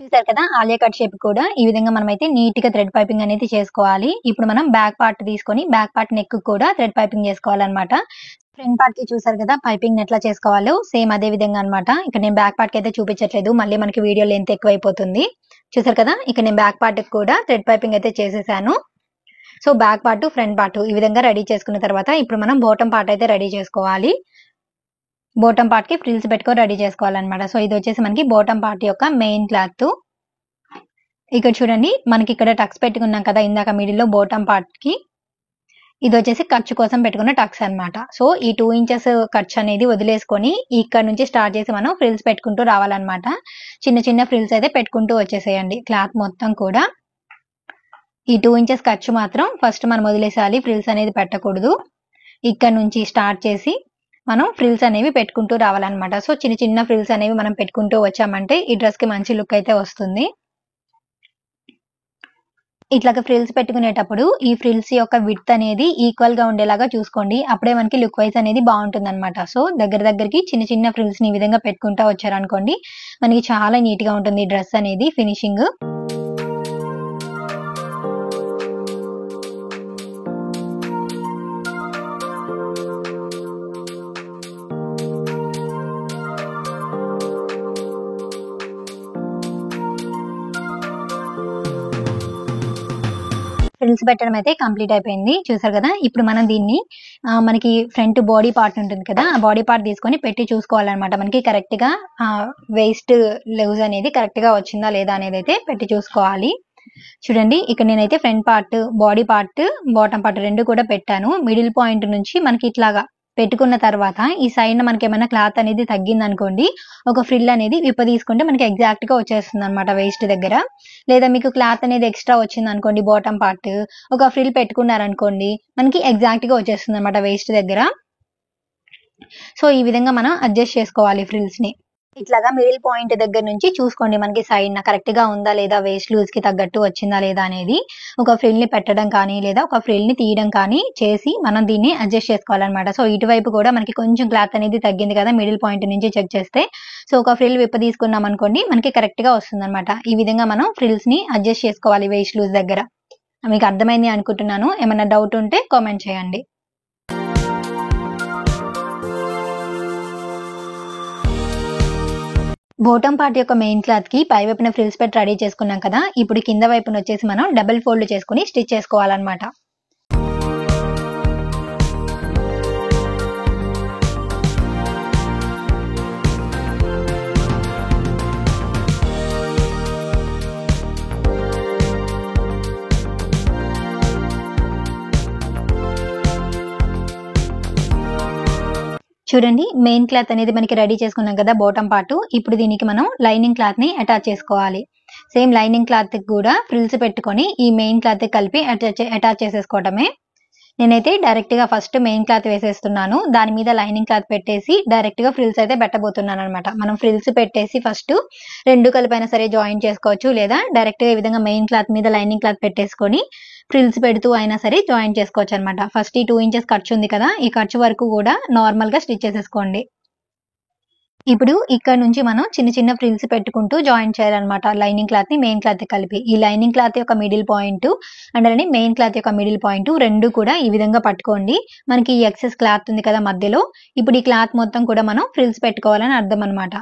చూసారు కదా, ఆలియా కట్ షేప్ కూడా ఈ విధంగా మనమైతే నీట్ గా థ్రెడ్ పైపింగ్ అనేది చేసుకోవాలి. ఇప్పుడు మనం బ్యాక్ పార్ట్ తీసుకొని బ్యాక్ పార్ట్ నెక్ కూడా థ్రెడ్ పైపింగ్ చేసుకోవాలన్నమాట. ఫ్రంట్ పార్ట్ కి చూసారు కదా పైపింగ్ ఎట్లా చేసుకోవాలో సేమ్ అదే విధంగా అనమాట. ఇక్కడ నేను బ్యాక్ పార్ట్ కి అయితే చూపించట్లేదు, మళ్ళీ మనకి వీడియో లెంత్ ఎక్కువైపోతుంది. చూసారు కదా, ఇక్కడ నేను బ్యాక్ పార్ట్ కూడా థ్రెడ్ పైపింగ్ అయితే చేసేసాను. So back part front part ఈ విధంగా రెడీ చేసుకున్న తర్వాత ఇప్పుడు మనం బాటమ్ పార్ట్ అయితే రెడీ చేసుకోవాలి. బాటమ్ పార్ట్ కి ఫ్రిల్స్ పెట్టుకొని రెడీ చేసుకోవాలన్నమాట. సో ఇది వచ్చేసి మనకి బాటమ్ పార్ట్ యొక్క మెయిన్ క్లాత్. ఇక్కడ చూడండి, మనకి ఇక్కడ టక్స్ పెట్టుకున్నాం కదా ఇందాక మిడిల్ లో బాటమ్ పార్ట్ కి. ఇది వచ్చేసి ఖర్చు కోసం పెట్టుకున్న టక్స్ అన్నమాట. సో ఈ 2 ఇంచెస్ ఖర్చు అనేది వదిలేసుకొని ఇక్కడ నుంచి స్టార్ట్ చేసి మనం ఫ్రిల్స్ పెట్టుకుంటూ రావాలన్నమాట. చిన్న చిన్న ఫ్రిల్స్ అయితే పెట్టుకుంటూ వచ్చేసేయండి క్లాత్ మొత్తం కూడా. ఈ 2 ఇంచెస్ ఖర్చు మాత్రం ఫస్ట్ మనం వదిలేసేయాలి, ఫ్రిల్స్ అనేది పెట్టకూడదు. ఇక్కడ నుంచి స్టార్ట్ చేసి మనం ఫ్రిల్స్ అనేవి పెట్టుకుంటూ రావాలన్నమాట. సో చిన్న చిన్న ఫ్రిల్స్ అనేవి మనం పెట్టుకుంటూ వచ్చామంటే ఈ డ్రెస్ కి మంచి లుక్ అయితే వస్తుంది. ఇట్లాగా ఫ్రిల్స్ పెట్టుకునేటప్పుడు ఈ ఫ్రిల్స్ యొక్క విడ్త్ అనేది ఈక్వల్ గా ఉండేలాగా చూసుకోండి. అప్పుడే మనకి లుక్ వైజ్ అనేది బాగుంటుందన్నమాట. సో దగ్గరికి చిన్న చిన్న ఫ్రిల్స్ ని ఈ విధంగా పెట్టుకుంటా వచ్చారనుకోండి మనకి చాలా నీట్ గా ఉంటుంది డ్రెస్ అనేది ఫినిషింగ్. ఫ్రిల్స్ పెట్టడం అయితే కంప్లీట్ అయిపోయింది. చూసారు కదా. ఇప్పుడు మనం దీన్ని మనకి ఫ్రంట్ బాడీ పార్ట్ ఉంటుంది కదా, ఆ బాడీ పార్ట్ తీసుకొని పెట్టి చూసుకోవాలన్నమాట. మనకి కరెక్ట్ గా వేస్ట్ లూజ్ అనేది కరెక్ట్ గా వచ్చిందా లేదా అనేది అయితే పెట్టి చూసుకోవాలి. చూడండి ఇక్కడ నేనైతే front part, body part, bottom part రెండు కూడా పెట్టాను. మిడిల్ పాయింట్ నుంచి మనకి ఇట్లాగా పెట్టుకున్న తర్వాత ఈ సైడ్ మనకి ఏమైనా క్లాత్ అనేది తగ్గింది అనుకోండి, ఒక ఫ్రిల్ అనేది విప్పదీసుకుంటే మనకి ఎగ్జాక్ట్ గా వచ్చేస్తుంది అనమాట వేస్ట్ దగ్గర. లేదా మీకు క్లాత్ అనేది ఎక్స్ట్రా వచ్చింది అనుకోండి బాటమ్ పార్ట్, ఒక ఫ్రిల్ పెట్టుకున్నారనుకోండి మనకి ఎగ్జాక్ట్ గా వచ్చేస్తుంది అనమాట వేస్ట్ దగ్గర. సో ఈ విధంగా మనం అడ్జస్ట్ చేసుకోవాలి ఫ్రిల్స్ ని. ఇట్లాగా మిడిల్ పాయింట్ దగ్గర నుంచి చూసుకోండి మనకి సైడ్ కరెక్ట్ గా ఉందా లేదా, వేస్ట్ లూజ్ కి తగ్గట్టు వచ్చిందా లేదా అనేది. ఒక ఫ్రిల్ ని పెట్టడం కానీ లేదా ఒక ఫ్రిల్ ని తీయడం కానీ చేసి మనం దీన్ని అడ్జస్ట్ చేసుకోవాలన్నమాట. సో ఇటువైపు కూడా మనకి కొంచెం క్లాత్ అనేది తగ్గింది కదా మిడిల్ పాయింట్ నుంచి చెక్ చేస్తే, సో ఒక ఫ్రిల్ విప్ప తీసుకున్నాం అనుకోండి మనకి కరెక్ట్ గా వస్తుంది అనమాట. ఈ విధంగా మనం ఫ్రిల్స్ ని అడ్జస్ట్ చేసుకోవాలి వేస్ట్ లూజ్ దగ్గర. మీకు అర్థమైంది అనుకుంటున్నాను. ఏమైనా డౌట్ ఉంటే కామెంట్ చేయండి. బాటమ్ పార్ట్ యొక్క మెయిన్ క్లాత్ కి పై వైపున ఫ్రిల్స్ పెట్టి రెడీ చేసుకున్నాం కదా. ఇప్పుడు కింద వైపున వచ్చేసి మనం డబుల్ ఫోల్డ్ చేసుకుని స్టిచ్ చేసుకోవాలన్నమాట. చూడండి మెయిన్ క్లాత్ అనేది మనకి రెడీ చేసుకున్నాం కదా బాటమ్ పార్ట్. ఇప్పుడు దీనికి మనం లైనింగ్ క్లాత్ ని అటాచ్ చేసుకోవాలి. సేమ్ లైనింగ్ క్లాత్ కూడా ఫ్రిల్స్ పెట్టుకొని ఈ మెయిన్ క్లాత్ కలిపి అటాచ్ చేసేసుకోవటమే. నేనైతే డైరెక్ట్ గా ఫస్ట్ మెయిన్ క్లాత్ వేసేస్తున్నాను, దాని మీద లైనింగ్ క్లాత్ పెట్టేసి డైరెక్ట్ గా ఫ్రిల్స్ అయితే పెట్టబోతున్నాను అనమాట. మనం ఫ్రిల్స్ పెట్టేసి ఫస్ట్ రెండు కలిపైనా సరే జాయిన్ చేసుకోవచ్చు, లేదా డైరెక్ట్ గా ఈ విధంగా మెయిన్ క్లాత్ మీద లైనింగ్ క్లాత్ పెట్టేసుకొని ఫ్రిల్స్ పెడుతూ అయినా సరే జాయిన్ చేసుకోవచ్చు అనమాట. ఫస్ట్ ఈ 2 ఇంచెస్ ఖర్చు ఉంది కదా, ఈ ఖర్చు వరకు కూడా నార్మల్ గా స్టిచ్ చేసేసుకోండి. ఇప్పుడు ఇక్కడ నుంచి మనం చిన్న చిన్న ఫ్రిల్స్ పెట్టుకుంటూ జాయిన్ చేయాలన్నమాట లైనింగ్ క్లాత్ ని మెయిన్ క్లాత్ కలిపి. ఈ లైనింగ్ క్లాత్ యొక్క మిడిల్ పాయింట్ అండ్ అలానే మెయిన్ క్లాత్ యొక్క మిడిల్ పాయింట్ రెండు కూడా ఈ విధంగా పట్టుకోండి. మనకి ఈ ఎక్సెస్ క్లాత్ ఉంది కదా మధ్యలో, ఇప్పుడు ఈ క్లాత్ మొత్తం కూడా మనం ఫ్రిల్స్ పెట్టుకోవాలని అర్థం అనమాట.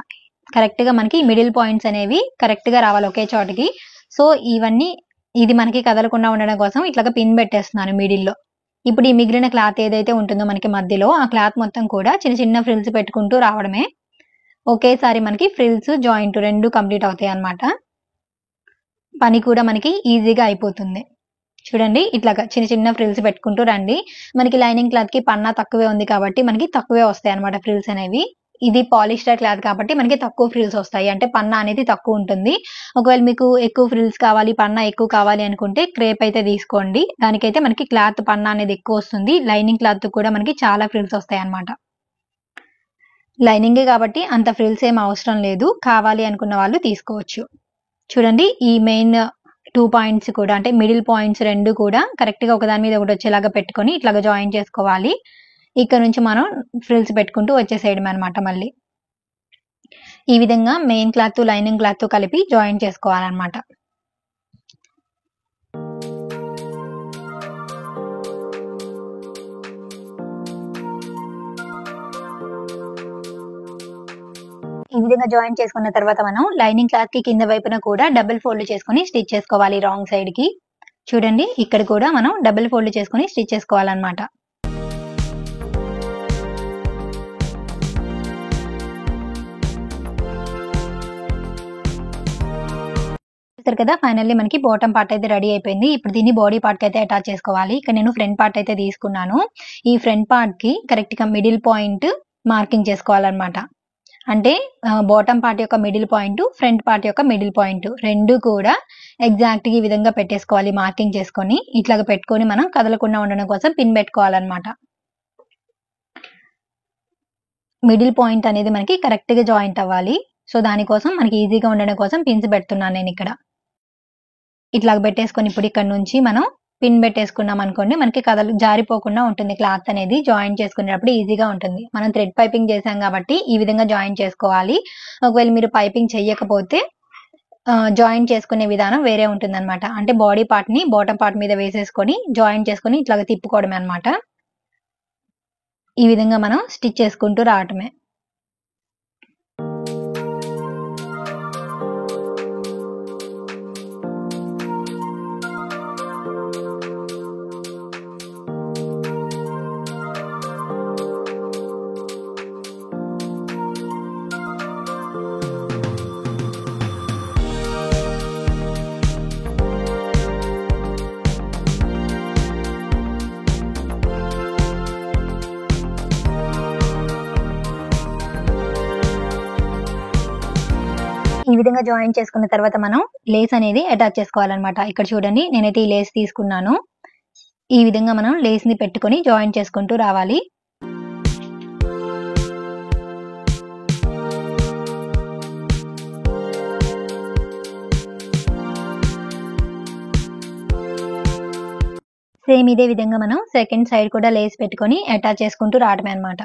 కరెక్ట్ గా మనకి మిడిల్ పాయింట్స్ అనేవి కరెక్ట్ గా రావాలి ఒకే చోటికి. సో ఇది మనకి కదలకుండా ఉండడం కోసం ఇట్లాగా పిన్ పెట్టేస్తున్నాను మిడిల్ లో. ఇప్పుడు ఈ మిగిలిన క్లాత్ ఏదైతే ఉంటుందో మనకి మధ్యలో, ఆ క్లాత్ మొత్తం కూడా చిన్న చిన్న ఫ్రిల్స్ పెట్టుకుంటూ రావడమే. ఒకేసారి మనకి ఫ్రిల్స్ జాయింట్ రెండు కంప్లీట్ అవుతాయి అన్నమాట. పని కూడా మనకి ఈజీగా అయిపోతుంది. చూడండి ఇట్లాగా చిన్న చిన్న ఫ్రిల్స్ పెట్టుకుంటూ రండి. మనకి లైనింగ్ క్లాత్ కి పన్నా తక్కువే ఉంది కాబట్టి మనకి తక్కువే వస్తాయి అన్నమాట ఫ్రిల్స్ అనేవి. ఇది పాలిస్టర్ క్లాత్ కాబట్టి మనకి తక్కువ ఫ్రిల్స్ వస్తాయి, అంటే పన్నా అనేది తక్కువ ఉంటుంది. ఒకవేళ మీకు ఎక్కువ ఫ్రిల్స్ కావాలి, పన్నా ఎక్కువ కావాలి అనుకుంటే క్రేప్ అయితే తీసుకోండి. దానికైతే మనకి క్లాత్ పన్నా అనేది ఎక్కువ వస్తుంది. లైనింగ్ క్లాత్ కూడా మనకి చాలా ఫ్రిల్స్ వస్తాయి అన్నమాట. లైనింగే కాబట్టి అంత ఫ్రిల్స్ ఏం అవసరం లేదు, కావాలి అనుకున్న వాళ్ళు తీసుకోవచ్చు. చూడండి ఈ మెయిన్ 2 పాయింట్స్ కూడా అంటే మిడిల్ పాయింట్స్ రెండు కూడా కరెక్ట్ గా ఒకదాని మీద ఒకటి వచ్చేలాగా పెట్టుకొని ఇట్లాగా జాయిన్ చేసుకోవాలి. ఇక్కడ నుంచి మనం ఫ్రిల్స్ పెట్టుకుంటూ వచ్చేసేయడం అనమాట. మళ్ళీ ఈ విధంగా మెయిన్ క్లాత్ లైనింగ్ క్లాత్ కలిపి జాయిన్ చేసుకోవాలన్నమాట. ఈ విధంగా జాయిన్ చేసుకున్న తర్వాత మనం లైనింగ్ క్లాత్ కి కింద వైపున కూడా డబుల్ ఫోల్డ్ చేసుకుని స్టిచ్ చేసుకోవాలి రాంగ్ సైడ్ కి. చూడండి ఇక్కడ కూడా మనం డబుల్ ఫోల్డ్ చేసుకుని స్టిచ్ చేసుకోవాలన్నమాట. చూసారు కదా, ఫైనల్లీ మనకి బాటమ్ పార్ట్ అయితే రెడీ అయిపోయింది. ఇప్పుడు దీన్ని బాడీ పార్ట్‌కి అయితే అటాచ్ చేసుకోవాలి. ఇక్కడ నేను ఫ్రంట్ పార్ట్ అయితే తీసుకున్నాను. ఈ ఫ్రంట్ పార్ట్‌కి కరెక్ట్‌గా మిడిల్ పాయింట్ మార్కింగ్ చేసుకోవాలన్నమాట. అంటే బాటమ్ పార్ట్ యొక్క మిడిల్ పాయింట్, ఫ్రంట్ పార్ట్ యొక్క మిడిల్ పాయింట్ 2 కూడా ఎగ్జాక్ట్‌గా ఈ విధంగా పెట్టేసుకోవాలి మార్కింగ్ చేసుకొని. ఇట్లాగా పెట్టుకొని మనం కదలకుండా ఉండడం కోసం పిన్ పెట్టుకోవాలన్నమాట. మిడిల్ పాయింట్ అనేది మనకి కరెక్ట్‌గా జాయింట్ అవ్వాలి. సో, దానికోసం మనకి ఈజీగా ఉండడం కోసం పిన్స్ పెడుతున్నాను నేనిక్కడ. ఇట్లాగ పెట్టేసుకొని ఇప్పుడు ఇక్కడ నుంచి మనం పిన్ పెట్టేసుకున్నాం అనుకోండి, మనకి జారిపోకుండా ఉంటుంది. క్లాత్ అనేది జాయిన్ చేసుకునేటప్పుడు ఈజీగా ఉంటుంది. మనం థ్రెడ్ పైపింగ్ చేసాం కాబట్టి ఈ విధంగా జాయిన్ చేసుకోవాలి. ఒకవేళ మీరు పైపింగ్ చెయ్యకపోతే జాయిన్ చేసుకునే విధానం వేరే ఉంటుందన్నమాట. అంటే బాడీ పార్ట్‌ని బాటమ్ పార్ట్ మీద వేసేసుకొని జాయిన్ చేసుకొని ఇట్లాగ తిప్పుకోవడమే అన్నమాట. ఈ విధంగా మనం స్టిచ్ చేసుకుంటూ రావటమే. ఈ విధంగా జాయిన్ చేసుకున్న తర్వాత మనం లేస్ అనేది అటాచ్ చేసుకోవాలన్నమాట. ఇక్కడ చూడండి, నేనైతే ఈ లేస్ తీసుకున్నాను. ఈ విధంగా మనం లేస్ ని పెట్టుకొని జాయిన్ చేసుకుంటూ రావాలి. సేమ్ ఇదే విధంగా మనం సెకండ్ సైడ్ కూడా లేస్ పెట్టుకొని అటాచ్ చేసుకుంటూ రావడమే అన్నమాట.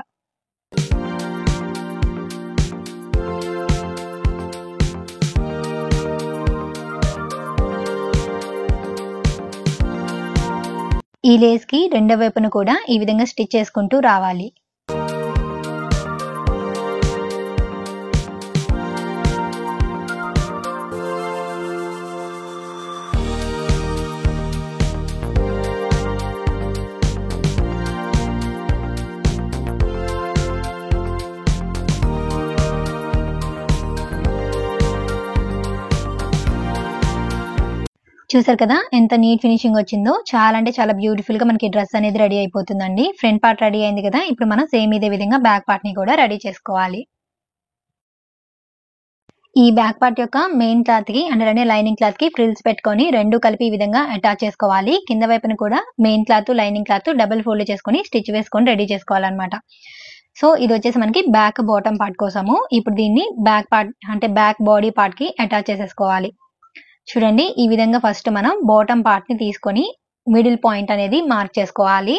ఈ లేస్ కి రెండో వైపున కూడా ఈ విధంగా స్టిచ్ చేసుకుంటూ రావాలి. చూసారు కదా ఎంత నీట్ ఫినిషింగ్ వచ్చిందో. చాలా అంటే చాలా బ్యూటిఫుల్ గా మనకి డ్రెస్ అనేది రెడీ అయిపోతుందండి. ఫ్రంట్ పార్ట్ రెడీ అయింది కదా, ఇప్పుడు మనం సేమ్ ఇదే విధంగా బ్యాక్ పార్ట్ ని కూడా రెడీ చేసుకోవాలి. ఈ బ్యాక్ పార్ట్ యొక్క మెయిన్ క్లాత్ కి అంటే లైనింగ్ క్లాత్ కి ఫ్రిల్స్ పెట్టుకొని రెండు కలిపి ఈ విధంగా అటాచ్ చేసుకోవాలి. కింద వైపున కూడా main cloth lining cloth double fold చేసుకొని స్టిచ్ వేసుకొని రెడీ చేసుకోవాలన్నమాట. సో ఇది వచ్చేసి మనకి బ్యాక్ బాటమ్ పార్ట్ కోసము. ఇప్పుడు దీన్ని బ్యాక్ పార్ట్ అంటే బ్యాక్ బాడీ పార్ట్ కి అటాచ్ చేసేసుకోవాలి. చూడండి, ఈ విధంగా ఫస్ట్ మనం బాటమ్ పార్ట్ ని తీసుకొని మిడిల్ పాయింట్ అనేది మార్క్ చేసుకోవాలి.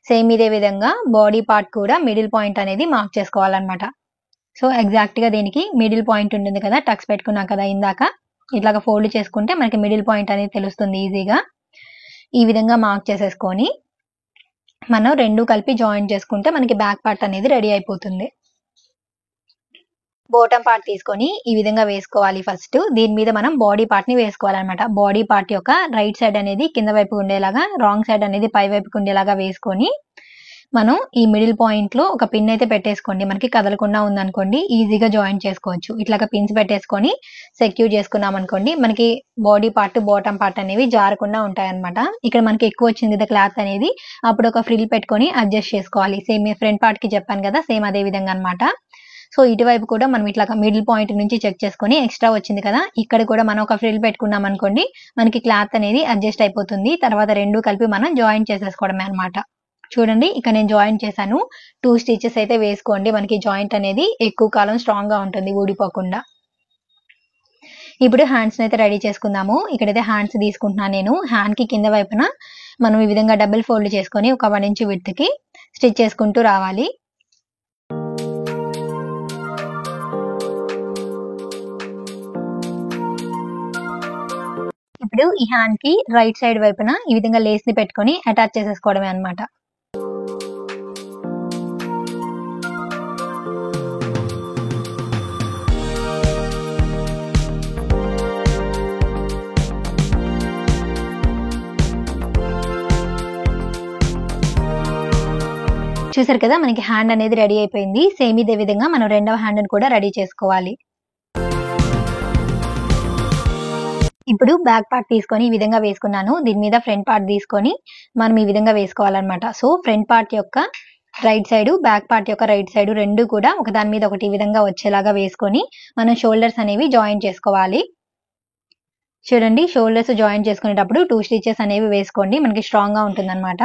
సేమ్ ఇదే విధంగా బాడీ పార్ట్ కూడా మిడిల్ పాయింట్ అనేది మార్క్ చేసుకోవాలన్నమాట. సో ఎగ్జాక్ట్ గా దీనికి మిడిల్ పాయింట్ ఉంటుంది కదా, టక్స్ పెట్టుకున్నాం కదా ఇందాక, ఇట్లాగా ఫోల్డ్ చేసుకుంటే మనకి మిడిల్ పాయింట్ అనేది తెలుస్తుంది ఈజీగా. ఈ విధంగా మార్క్ చేసేసుకొని మనం రెండు కలిపి జాయిన్ చేసుకుంటే మనకి బ్యాక్ పార్ట్ అనేది రెడీ అయిపోతుంది. బాటమ్ పార్ట్ తీసుకొని ఈ విధంగా వేసుకోవాలి. ఫస్ట్ దీని మీద మనం బాడీ పార్ట్ ని వేసుకోవాలన్నమాట. బాడీ పార్ట్ యొక్క రైట్ సైడ్ అనేది కింద వైపు ఉండేలాగా, రాంగ్ సైడ్ అనేది పై వైపుకి ఉండేలాగా వేసుకొని మనం ఈ మిడిల్ పాయింట్ లో ఒక పిన్ అయితే పెట్టేసుకోండి. మనకి కదలకుండా ఉందనుకోండి ఈజీగా జాయిన్ చేసుకోవచ్చు. ఇట్లాగా పిన్స్ పెట్టేసుకొని సెక్యూర్ చేసుకున్నాం అనుకోండి, మనకి బాడీ పార్ట్ బాటమ్ పార్ట్ అనేవి జారకుండా ఉంటాయన్నమాట. ఇక్కడ మనకి ఎక్కువ వచ్చింది కదా క్లాత్ అనేది, అప్పుడు ఒక ఫ్రిల్ పెట్టుకొని అడ్జస్ట్ చేసుకోవాలి. సేమ్ ఫ్రంట్ పార్ట్ కి చెప్పాను కదా, సేమ్ అదే విధంగా అన్నమాట. సో ఇటువైపు కూడా మనం ఇట్లా మిడిల్ పాయింట్ నుంచి చెక్ చేసుకొని ఎక్స్ట్రా వచ్చింది కదా, ఇక్కడ కూడా మనం ఒక ఫ్రిల్ పెట్టుకున్నాం అనుకోండి, మనకి క్లాత్ అనేది అడ్జస్ట్ అయిపోతుంది. తర్వాత రెండు కలిపి మనం జాయిన్ చేసేసుకోవడమే అన్నమాట. చూడండి, ఇక్కడ నేను జాయిన్ చేశాను. 2 స్టిచెస్ అయితే వేసుకోండి, మనకి జాయింట్ అనేది ఎక్కువ కాలం స్ట్రాంగ్ గా ఉంటుంది ఊడిపోకుండా. ఇప్పుడు హ్యాండ్స్ అయితే రెడీ చేసుకుందాము. ఇక్కడైతే హ్యాండ్స్ తీసుకుంటున్నాను నేను. హ్యాండ్ కి కింద వైపున మనం ఈ విధంగా డబుల్ ఫోల్డ్ చేసుకొని ఒక 1 ఇంచ్ విడ్త్ కి స్టిచ్ చేసుకుంటూ రావాలి. ఇప్పుడు ఈ హ్యాండ్ కి రైట్ సైడ్ వైపున ఈ విధంగా లేస్ ని పెట్టుకొని అటాచ్ చేసేసుకోవడమే అన్నమాట. చూసారు కదా, మనకి హ్యాండ్ అనేది రెడీ అయిపోయింది. సేమ్ ఇదే విధంగా మనం రెండవ హ్యాండ్ కూడా రెడీ చేసుకోవాలి. ఇప్పుడు బ్యాక్ పార్ట్ తీసుకొని ఈ విధంగా వేసుకున్నాను. దీని మీద ఫ్రంట్ పార్ట్ తీసుకొని మనం ఈ విధంగా వేసుకోవాలన్నమాట. సో ఫ్రంట్ పార్ట్ యొక్క రైట్ సైడ్, బ్యాక్ పార్ట్ యొక్క రైట్ సైడ్ రెండు కూడా ఒకదాని మీద ఒకటి ఈ విధంగా వచ్చేలాగా వేసుకొని మనం షోల్డర్స్ అనేవి జాయిన్ చేసుకోవాలి. చూడండి, షోల్డర్స్ జాయిన్ చేసుకునేటప్పుడు 2 స్టిచెస్ అనేవి వేసుకోండి, మనకి స్ట్రాంగ్ గా ఉంటుందన్నమాట.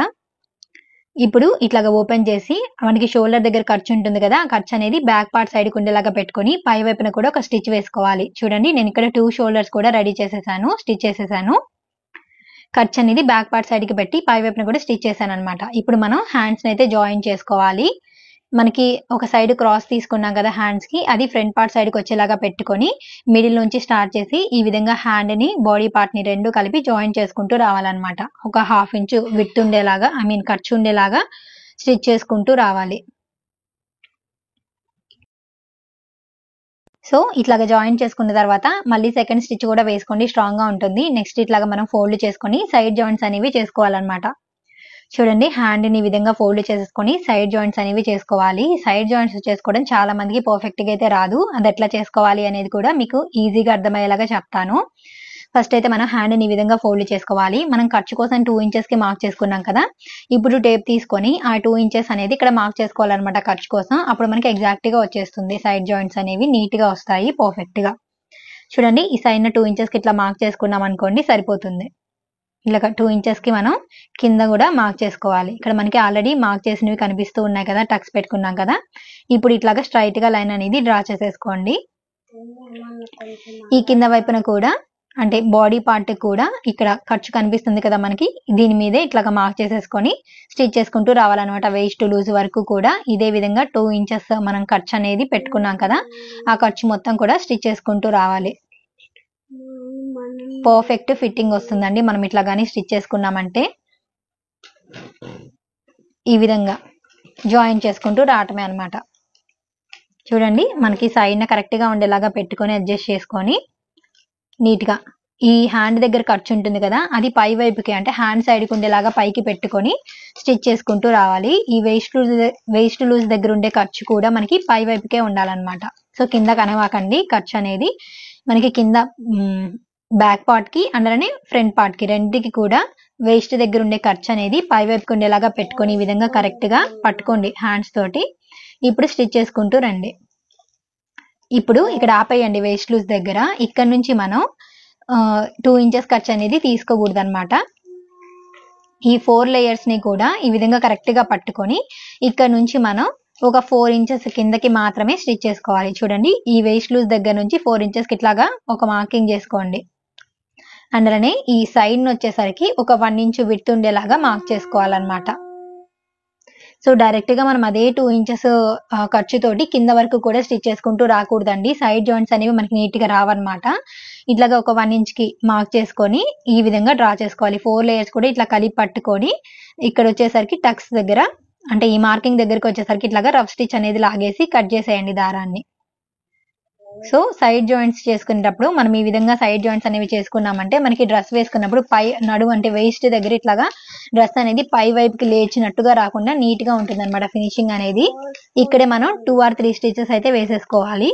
ఇప్పుడు ఇట్లాగా ఓపెన్ చేసి మనకి షోల్డర్ దగ్గర ఖర్చు ఉంటుంది కదా, ఆ ఖర్చు అనేది బ్యాక్ పార్ట్ సైడ్ ఉండేలాగా పెట్టుకొని పై వైపున కూడా ఒక స్టిచ్ వేసుకోవాలి. చూడండి, నేను ఇక్కడ 2 షోల్డర్స్ కూడా రెడీ చేసేసాను, స్టిచ్ చేసేసాను. ఖర్చు అనేది బ్యాక్ పార్ట్ సైడ్ కి పెట్టి పై వైపున కూడా స్టిచ్ చేశాను అనమాట. ఇప్పుడు మనం హ్యాండ్స్ అయితే జాయిన్ చేసుకోవాలి. మనకి ఒక సైడ్ క్రాస్ తీసుకున్నాం కదా హ్యాండ్స్ కి, అది ఫ్రంట్ పార్ట్ సైడ్ కి వచ్చేలాగా పెట్టుకొని మిడిల్ నుంచి స్టార్ట్ చేసి ఈ విధంగా హ్యాండ్ ని బాడీ పార్ట్ ని రెండు కలిపి జాయిన్ చేసుకుంటూ రావాలన్నమాట. ఒక 1/2 ఇంచ్ విడ్త్ ఉండేలాగా, ఖర్చు ఉండేలాగా స్టిచ్ చేసుకుంటూ రావాలి. సో ఇట్లాగా జాయిన్ చేసుకున్న తర్వాత మళ్ళీ సెకండ్ స్టిచ్ కూడా వేసుకోండి, స్ట్రాంగ్ గా ఉంటుంది. నెక్స్ట్ ఇట్లాగా మనం ఫోల్డ్ చేసుకొని సైడ్ జాయింట్స్ అనేవి చేసుకోవాలన్నమాట. చూడండి, హ్యాండ్ ని ఈ విధంగా ఫోల్డ్ చేసేసుకొని సైడ్ జాయింట్స్ అనేవి చేసుకోవాలి. సైడ్ జాయింట్స్ చేసుకోవడం చాలా మందికి పర్ఫెక్ట్ గా అయితే రాదు. అది ఎట్లా చేసుకోవాలి అనేది కూడా మీకు ఈజీగా అర్థమయ్యేలాగా చెప్తాను. ఫస్ట్ అయితే మనం హ్యాండ్ ని ఈ విధంగా ఫోల్డ్ చేసుకోవాలి. మనం ఖర్చు కోసం 2 ఇంచెస్ కి మార్క్ చేసుకున్నాం కదా, ఇప్పుడు టేప్ తీసుకొని ఆ 2 ఇంచెస్ అనేది ఇక్కడ మార్క్ చేసుకోవాలన్నమాట ఖర్చు కోసం. అప్పుడు మనకి ఎగ్జాక్ట్ గా వచ్చేస్తుంది, సైడ్ జాయింట్స్ అనేవి నీట్ గా వస్తాయి పర్ఫెక్ట్ గా. చూడండి, ఈ సైడ్ 2 ఇంచెస్ కి ఇట్లా మార్క్ చేసుకున్నాం అనుకోండి, సరిపోతుంది. ఇలా 2 ఇంచెస్ కి మనం కింద కూడా మార్క్ చేసుకోవాలి. ఇక్కడ మనకి ఆల్రెడీ మార్క్ చేసినవి కనిపిస్తూ ఉన్నాయి కదా, టక్స్ పెట్టుకున్నాం కదా. ఇప్పుడు ఇట్లాగా స్ట్రైట్ గా లైన్ అనేది డ్రా చేసేసుకోండి. ఈ కింద వైపున కూడా అంటే బాడీ పార్ట్ కూడా ఇక్కడ ఖర్చు కనిపిస్తుంది కదా మనకి, దీని మీదే ఇట్లాగా మార్క్ చేసేసుకొని స్టిచ్ చేసుకుంటూ రావాలన్నమాట. వేస్ట్ లూజ్ వరకు కూడా ఇదే విధంగా 2 ఇంచెస్ మనం ఖర్చు అనేది పెట్టుకున్నాం కదా, ఆ ఖర్చు మొత్తం కూడా స్టిచ్ చేసుకుంటూ రావాలి. పర్ఫెక్ట్ ఫిట్టింగ్ వస్తుందండి మనం ఇట్లా గానీ స్టిచ్ చేసుకున్నామంటే. ఈ విధంగా జాయిన్ చేసుకుంటూ రావటమే అన్నమాట. చూడండి, మనకి సైడ్ కరెక్ట్ గా ఉండేలాగా పెట్టుకొని అడ్జస్ట్ చేసుకొని నీట్ గా ఈ హ్యాండ్ దగ్గర ఖర్చు ఉంటుంది కదా, అది పై వైపుకి అంటే హ్యాండ్ సైడ్ కి ఉండేలాగా పైకి పెట్టుకొని స్టిచ్ చేసుకుంటూ రావాలి. ఈ వేస్ట్ లూజ్ దగ్గర ఉండే ఖర్చు కూడా మనకి పై వైపుకే ఉండాలన్నమాట. సో కింద కనవాకండి, ఖర్చు అనేది మనకి కింద బ్యాక్ పార్ట్ కి అలానే ఫ్రంట్ పార్ట్ కి రెండుకి కూడా వేస్ట్ దగ్గర ఉండే ఖర్చు అనేది పై వైపుకి ఉండేలాగా పెట్టుకొని ఈ విధంగా కరెక్ట్ గా పట్టుకోండి హ్యాండ్స్ తోటి. ఇప్పుడు స్టిచ్ చేసుకుంటూ రండి. ఇప్పుడు ఇక్కడ ఆపేయండి వేస్ట్ లూజ్ దగ్గర. ఇక్కడ నుంచి మనం 2 ఇంచెస్ ఖర్చు అనేది తీసుకోకూడదు అనమాట. ఈ 4 లేయర్స్ ని కూడా ఈ విధంగా కరెక్ట్ గా పట్టుకొని ఇక్కడ నుంచి మనం ఒక 4 ఇంచెస్ కిందకి మాత్రమే స్టిచ్ చేసుకోవాలి. చూడండి, ఈ వేస్ట్ లూజ్ దగ్గర నుంచి 4 ఇంచెస్ కి ఇట్లాగా ఒక మార్కింగ్ చేసుకోండి. అందులోనే ఈ సైడ్ వచ్చేసరికి ఒక 1 ఇంచ్ విడ్త్ ఉండేలాగా మార్క్ చేసుకోవాలన్నమాట. సో డైరెక్ట్ గా మనం అదే 2 ఇంచెస్ ఖర్చుతోటి కింద వరకు కూడా స్టిచ్ చేసుకుంటూ రాకూడదండి. సైడ్ జాయింట్స్ అనేవి మనకి నీట్ గా రావన్నమాట. ఇట్లాగా ఒక 1 ఇంచ్ కి మార్క్ చేసుకొని ఈ విధంగా డ్రా చేసుకోవాలి. 4 లేయర్స్ కూడా ఇట్లా కలిపి పట్టుకొని ఇక్కడ వచ్చేసరికి టక్స్ దగ్గర అంటే ఈ మార్కింగ్ దగ్గరకు వచ్చేసరికి ఇట్లాగా రఫ్ స్టిచ్ అనేది లాగేసి కట్ చేసేయండి దారాన్ని. సో సైడ్ జాయింట్స్ చేసుకునేటప్పుడు మనం ఈ విధంగా సైడ్ జాయింట్స్ అనేవి చేసుకున్నామంటే మనకి డ్రెస్ వేసుకున్నప్పుడు పై నడుము అంటే వేస్ట్ దగ్గర ఇట్లాగా డ్రెస్ అనేది పై వైపుకి లేచినట్టుగా రాకుండా నీట్ గా ఉంటుంది అనమాట ఫినిషింగ్ అనేది. ఇక్కడే మనం 2 or 3 స్టిచెస్ అయితే వేసేసుకోవాలి.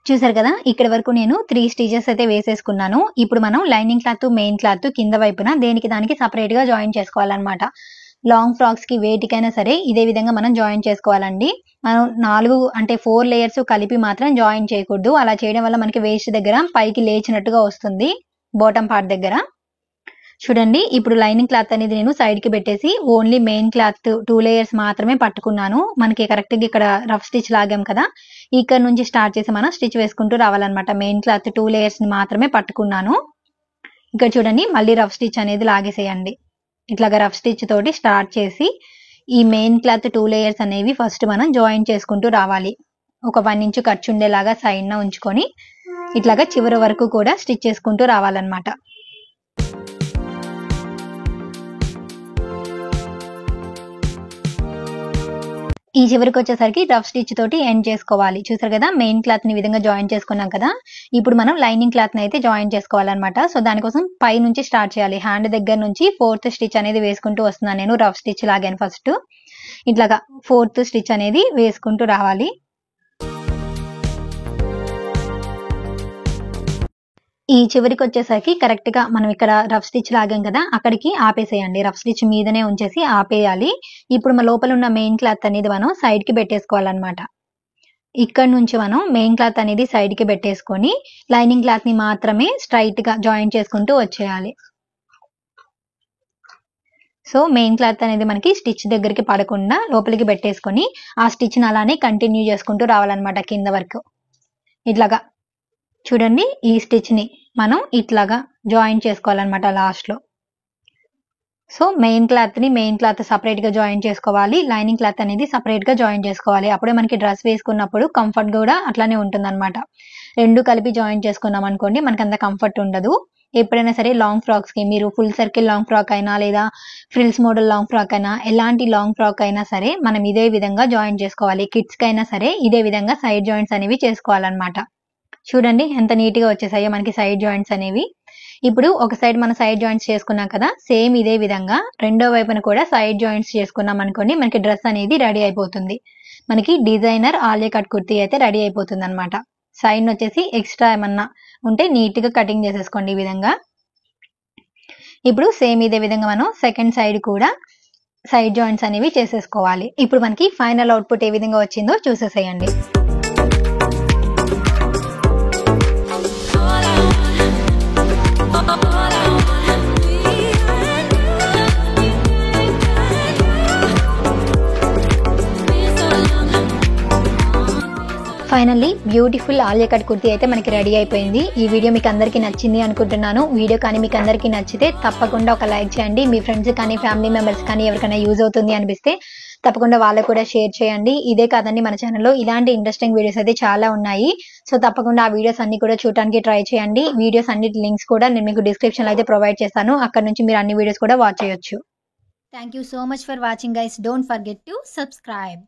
చూసారు కదా, ఇక్కడ వరకు నేను 3 స్టిచెస్ అయితే వేసేసుకున్నాను. ఇప్పుడు మనం లైనింగ్ క్లాత్, మెయిన్ క్లాత్ కింద వైపున దేనికి దానికి సపరేట్ గా జాయిన్ చేసుకోవాలన్నమాట. లాంగ్ ఫ్రాక్స్ కి వేటికైనా సరే ఇదే విధంగా మనం జాయిన్ చేసుకోవాలండి. మనం 4 లేయర్స్ కలిపి మాత్రం జాయిన్ చేయకూడదు. అలా చేయడం వల్ల మనకి వేస్ట్ దగ్గర పైకి లేచినట్టుగా వస్తుంది బాటమ్ పార్ట్ దగ్గర. చూడండి, ఇప్పుడు లైనింగ్ క్లాత్ అనేది నేను సైడ్ కి పెట్టేసి ఓన్లీ మెయిన్ క్లాత్ 2 లేయర్స్ మాత్రమే పట్టుకున్నాను. మనకి కరెక్ట్ గా ఇక్కడ రఫ్ స్టిచ్ లాగాం కదా, ఇక్కడ నుంచి స్టార్ట్ చేసి మనం స్టిచ్ వేసుకుంటూ రావాలన్నమాట. మెయిన్ క్లాత్ 2 లేయర్స్ ని మాత్రమే పట్టుకున్నాను. ఇక్కడ చూడండి, మళ్ళీ రఫ్ స్టిచ్ అనేది లాగేసేయండి. ఇట్లాగా రఫ్ స్టిచ్ తోటి స్టార్ట్ చేసి ఈ మెయిన్ క్లాత్ 2 లేయర్స్ అనేవి ఫస్ట్ మనం జాయిన్ చేసుకుంటూ రావాలి. ఒక 1 ఇంచ్ ఖర్చు ఉండేలాగా సైడ్ న ఉంచుకొని ఇట్లాగా చివరి వరకు కూడా స్టిచ్ చేసుకుంటూ రావాలన్నమాట. ఈ చివరికి వచ్చేసరికి రఫ్ స్టిచ్ తోటి ఎండ్ చేసుకోవాలి. చూసారు కదా, మెయిన్ క్లాత్ ని విధంగా జాయిన్ చేసుకున్నాం కదా. ఇప్పుడు మనం లైనింగ్ క్లాత్ ని అయితే జాయిన్ చేసుకోవాలన్నమాట. సో దానికోసం పై నుంచి స్టార్ట్ చేయాలి. హ్యాండ్ దగ్గర నుంచి 4th స్టిచ్ అనేది వేసుకుంటూ వస్తున్నాను. నేను రఫ్ స్టిచ్ లాగాను. ఫస్ట్ ఇట్లాగా 4th స్టిచ్ అనేది వేసుకుంటూ రావాలి. ఈ చివరికి వచ్చేసరికి కరెక్ట్ గా మనం ఇక్కడ రఫ్ స్టిచ్ లాగాం కదా, అక్కడికి ఆపేసేయండి. రఫ్ స్టిచ్ మీదనే ఉంచేసి ఆపేయాలి. ఇప్పుడు మన లోపల ఉన్న మెయిన్ క్లాత్ అనేది మనం సైడ్ కి పెట్టేసుకోవాలన్నమాట. ఇక్కడ నుంచి మనం మెయిన్ క్లాత్ అనేది సైడ్ కి పెట్టేసుకొని లైనింగ్ క్లాత్ ని మాత్రమే స్ట్రైట్ గా జాయిన్ చేసుకుంటూ వచ్చేయాలి. సో మెయిన్ క్లాత్ అనేది మనకి స్టిచ్ దగ్గరికి పడకుండా లోపలికి పెట్టేసుకొని ఆ స్టిచ్ ని అలానే కంటిన్యూ చేసుకుంటూ రావాలన్నమాట కింద వరకు. ఇట్లాగా చూడండి, ఈ స్టిచ్ ని మనం ఇట్లాగా జాయిన్ చేసుకోవాలన్నమాట లాస్ట్ లో. సో మెయిన్ క్లాత్ సపరేట్ గా జాయిన్ చేసుకోవాలి. లైనింగ్ క్లాత్ అనేది సపరేట్ గా జాయిన్ చేసుకోవాలి. అప్పుడే మనకి డ్రెస్ వేసుకున్నప్పుడు కంఫర్ట్ కూడా అట్లానే ఉంటుంది అనమాట. రెండు కలిపి జాయిన్ చేసుకున్నాం అనుకోండి, మనకి అంత కంఫర్ట్ ఉండదు. ఎప్పుడైనా సరే లాంగ్ ఫ్రాక్స్ కి మీరు ఫుల్ సర్కిల్ లాంగ్ ఫ్రాక్ అయినా లేదా ఫ్రిల్స్ మోడల్ లాంగ్ ఫ్రాక్ అయినా ఎలాంటి లాంగ్ ఫ్రాక్ అయినా సరే మనం ఇదే విధంగా జాయిన్ చేసుకోవాలి. కిడ్స్ కి అయినా సరే ఇదే విధంగా సైడ్ జాయింట్స్ అనేవి చేసుకోవాలన్నమాట. చూడండి ఎంత నీట్ గా వచ్చేసాయో మనకి సైడ్ జాయింట్స్ అనేవి. ఇప్పుడు ఒక సైడ్ మన సైడ్ జాయింట్స్ చేసుకున్నాం కదా, సేమ్ ఇదే విధంగా రెండో వైపున కూడా సైడ్ జాయింట్స్ చేసుకున్నాం అనుకోండి, మనకి డ్రెస్ అనేది రెడీ అయిపోతుంది. మనకి డిజైనర్ ఆలియా కట్ కుర్తీ అయితే రెడీ అయిపోతుంది అనమాట. సైడ్ వచ్చేసి ఎక్స్ట్రా ఏమన్నా ఉంటే నీట్ గా కటింగ్ చేసేసుకోండి ఈ విధంగా. ఇప్పుడు సేమ్ ఇదే విధంగా మనం సెకండ్ సైడ్ కూడా సైడ్ జాయింట్స్ అనేవి చేసేసుకోవాలి. ఇప్పుడు మనకి ఫైనల్ అవుట్పుట్ ఏ విధంగా వచ్చిందో చూసేసేయండి. Finally beautiful Alia cut kurti అయితే మనకి రెడీ అయిపోయింది. ఈ వీడియో మీకు అందరికీ నచ్చింది అనుకుంటున్నాను. వీడియో కానీ మీకు అందరికీ నచ్చితే తప్పకుండా ఒక లైక్ చేయండి. మీ ఫ్రెండ్స్ కానీ ఫ్యామిలీ మెంబర్స్ కానీ ఎవరికైనా యూజ్ అవుతుంది అనిపిస్తే తప్పకుండా వాళ్ళకు కూడా షేర్ చేయండి. ఇదే కాదండి, మన ఛానల్లో ఇలాంటి ఇంట్రెస్టింగ్ వీడియోస్ అయితే చాలా ఉన్నాయి. సో తప్పకుండా ఆ వీడియోస్ అన్ని కూడా చూడడానికి ట్రై చేయండి. వీడియోస్ అన్నిటి లింక్స్ కూడా నేను మీకు డిస్క్రిప్షన్ లో అయితే ప్రొవైడ్ చేస్తాను. అక్కడ నుంచి మీరు అన్ని వీడియోస్ కూడా వాచ్ చేయొచ్చు. Thank you so much for watching guys. Don't forget to subscribe.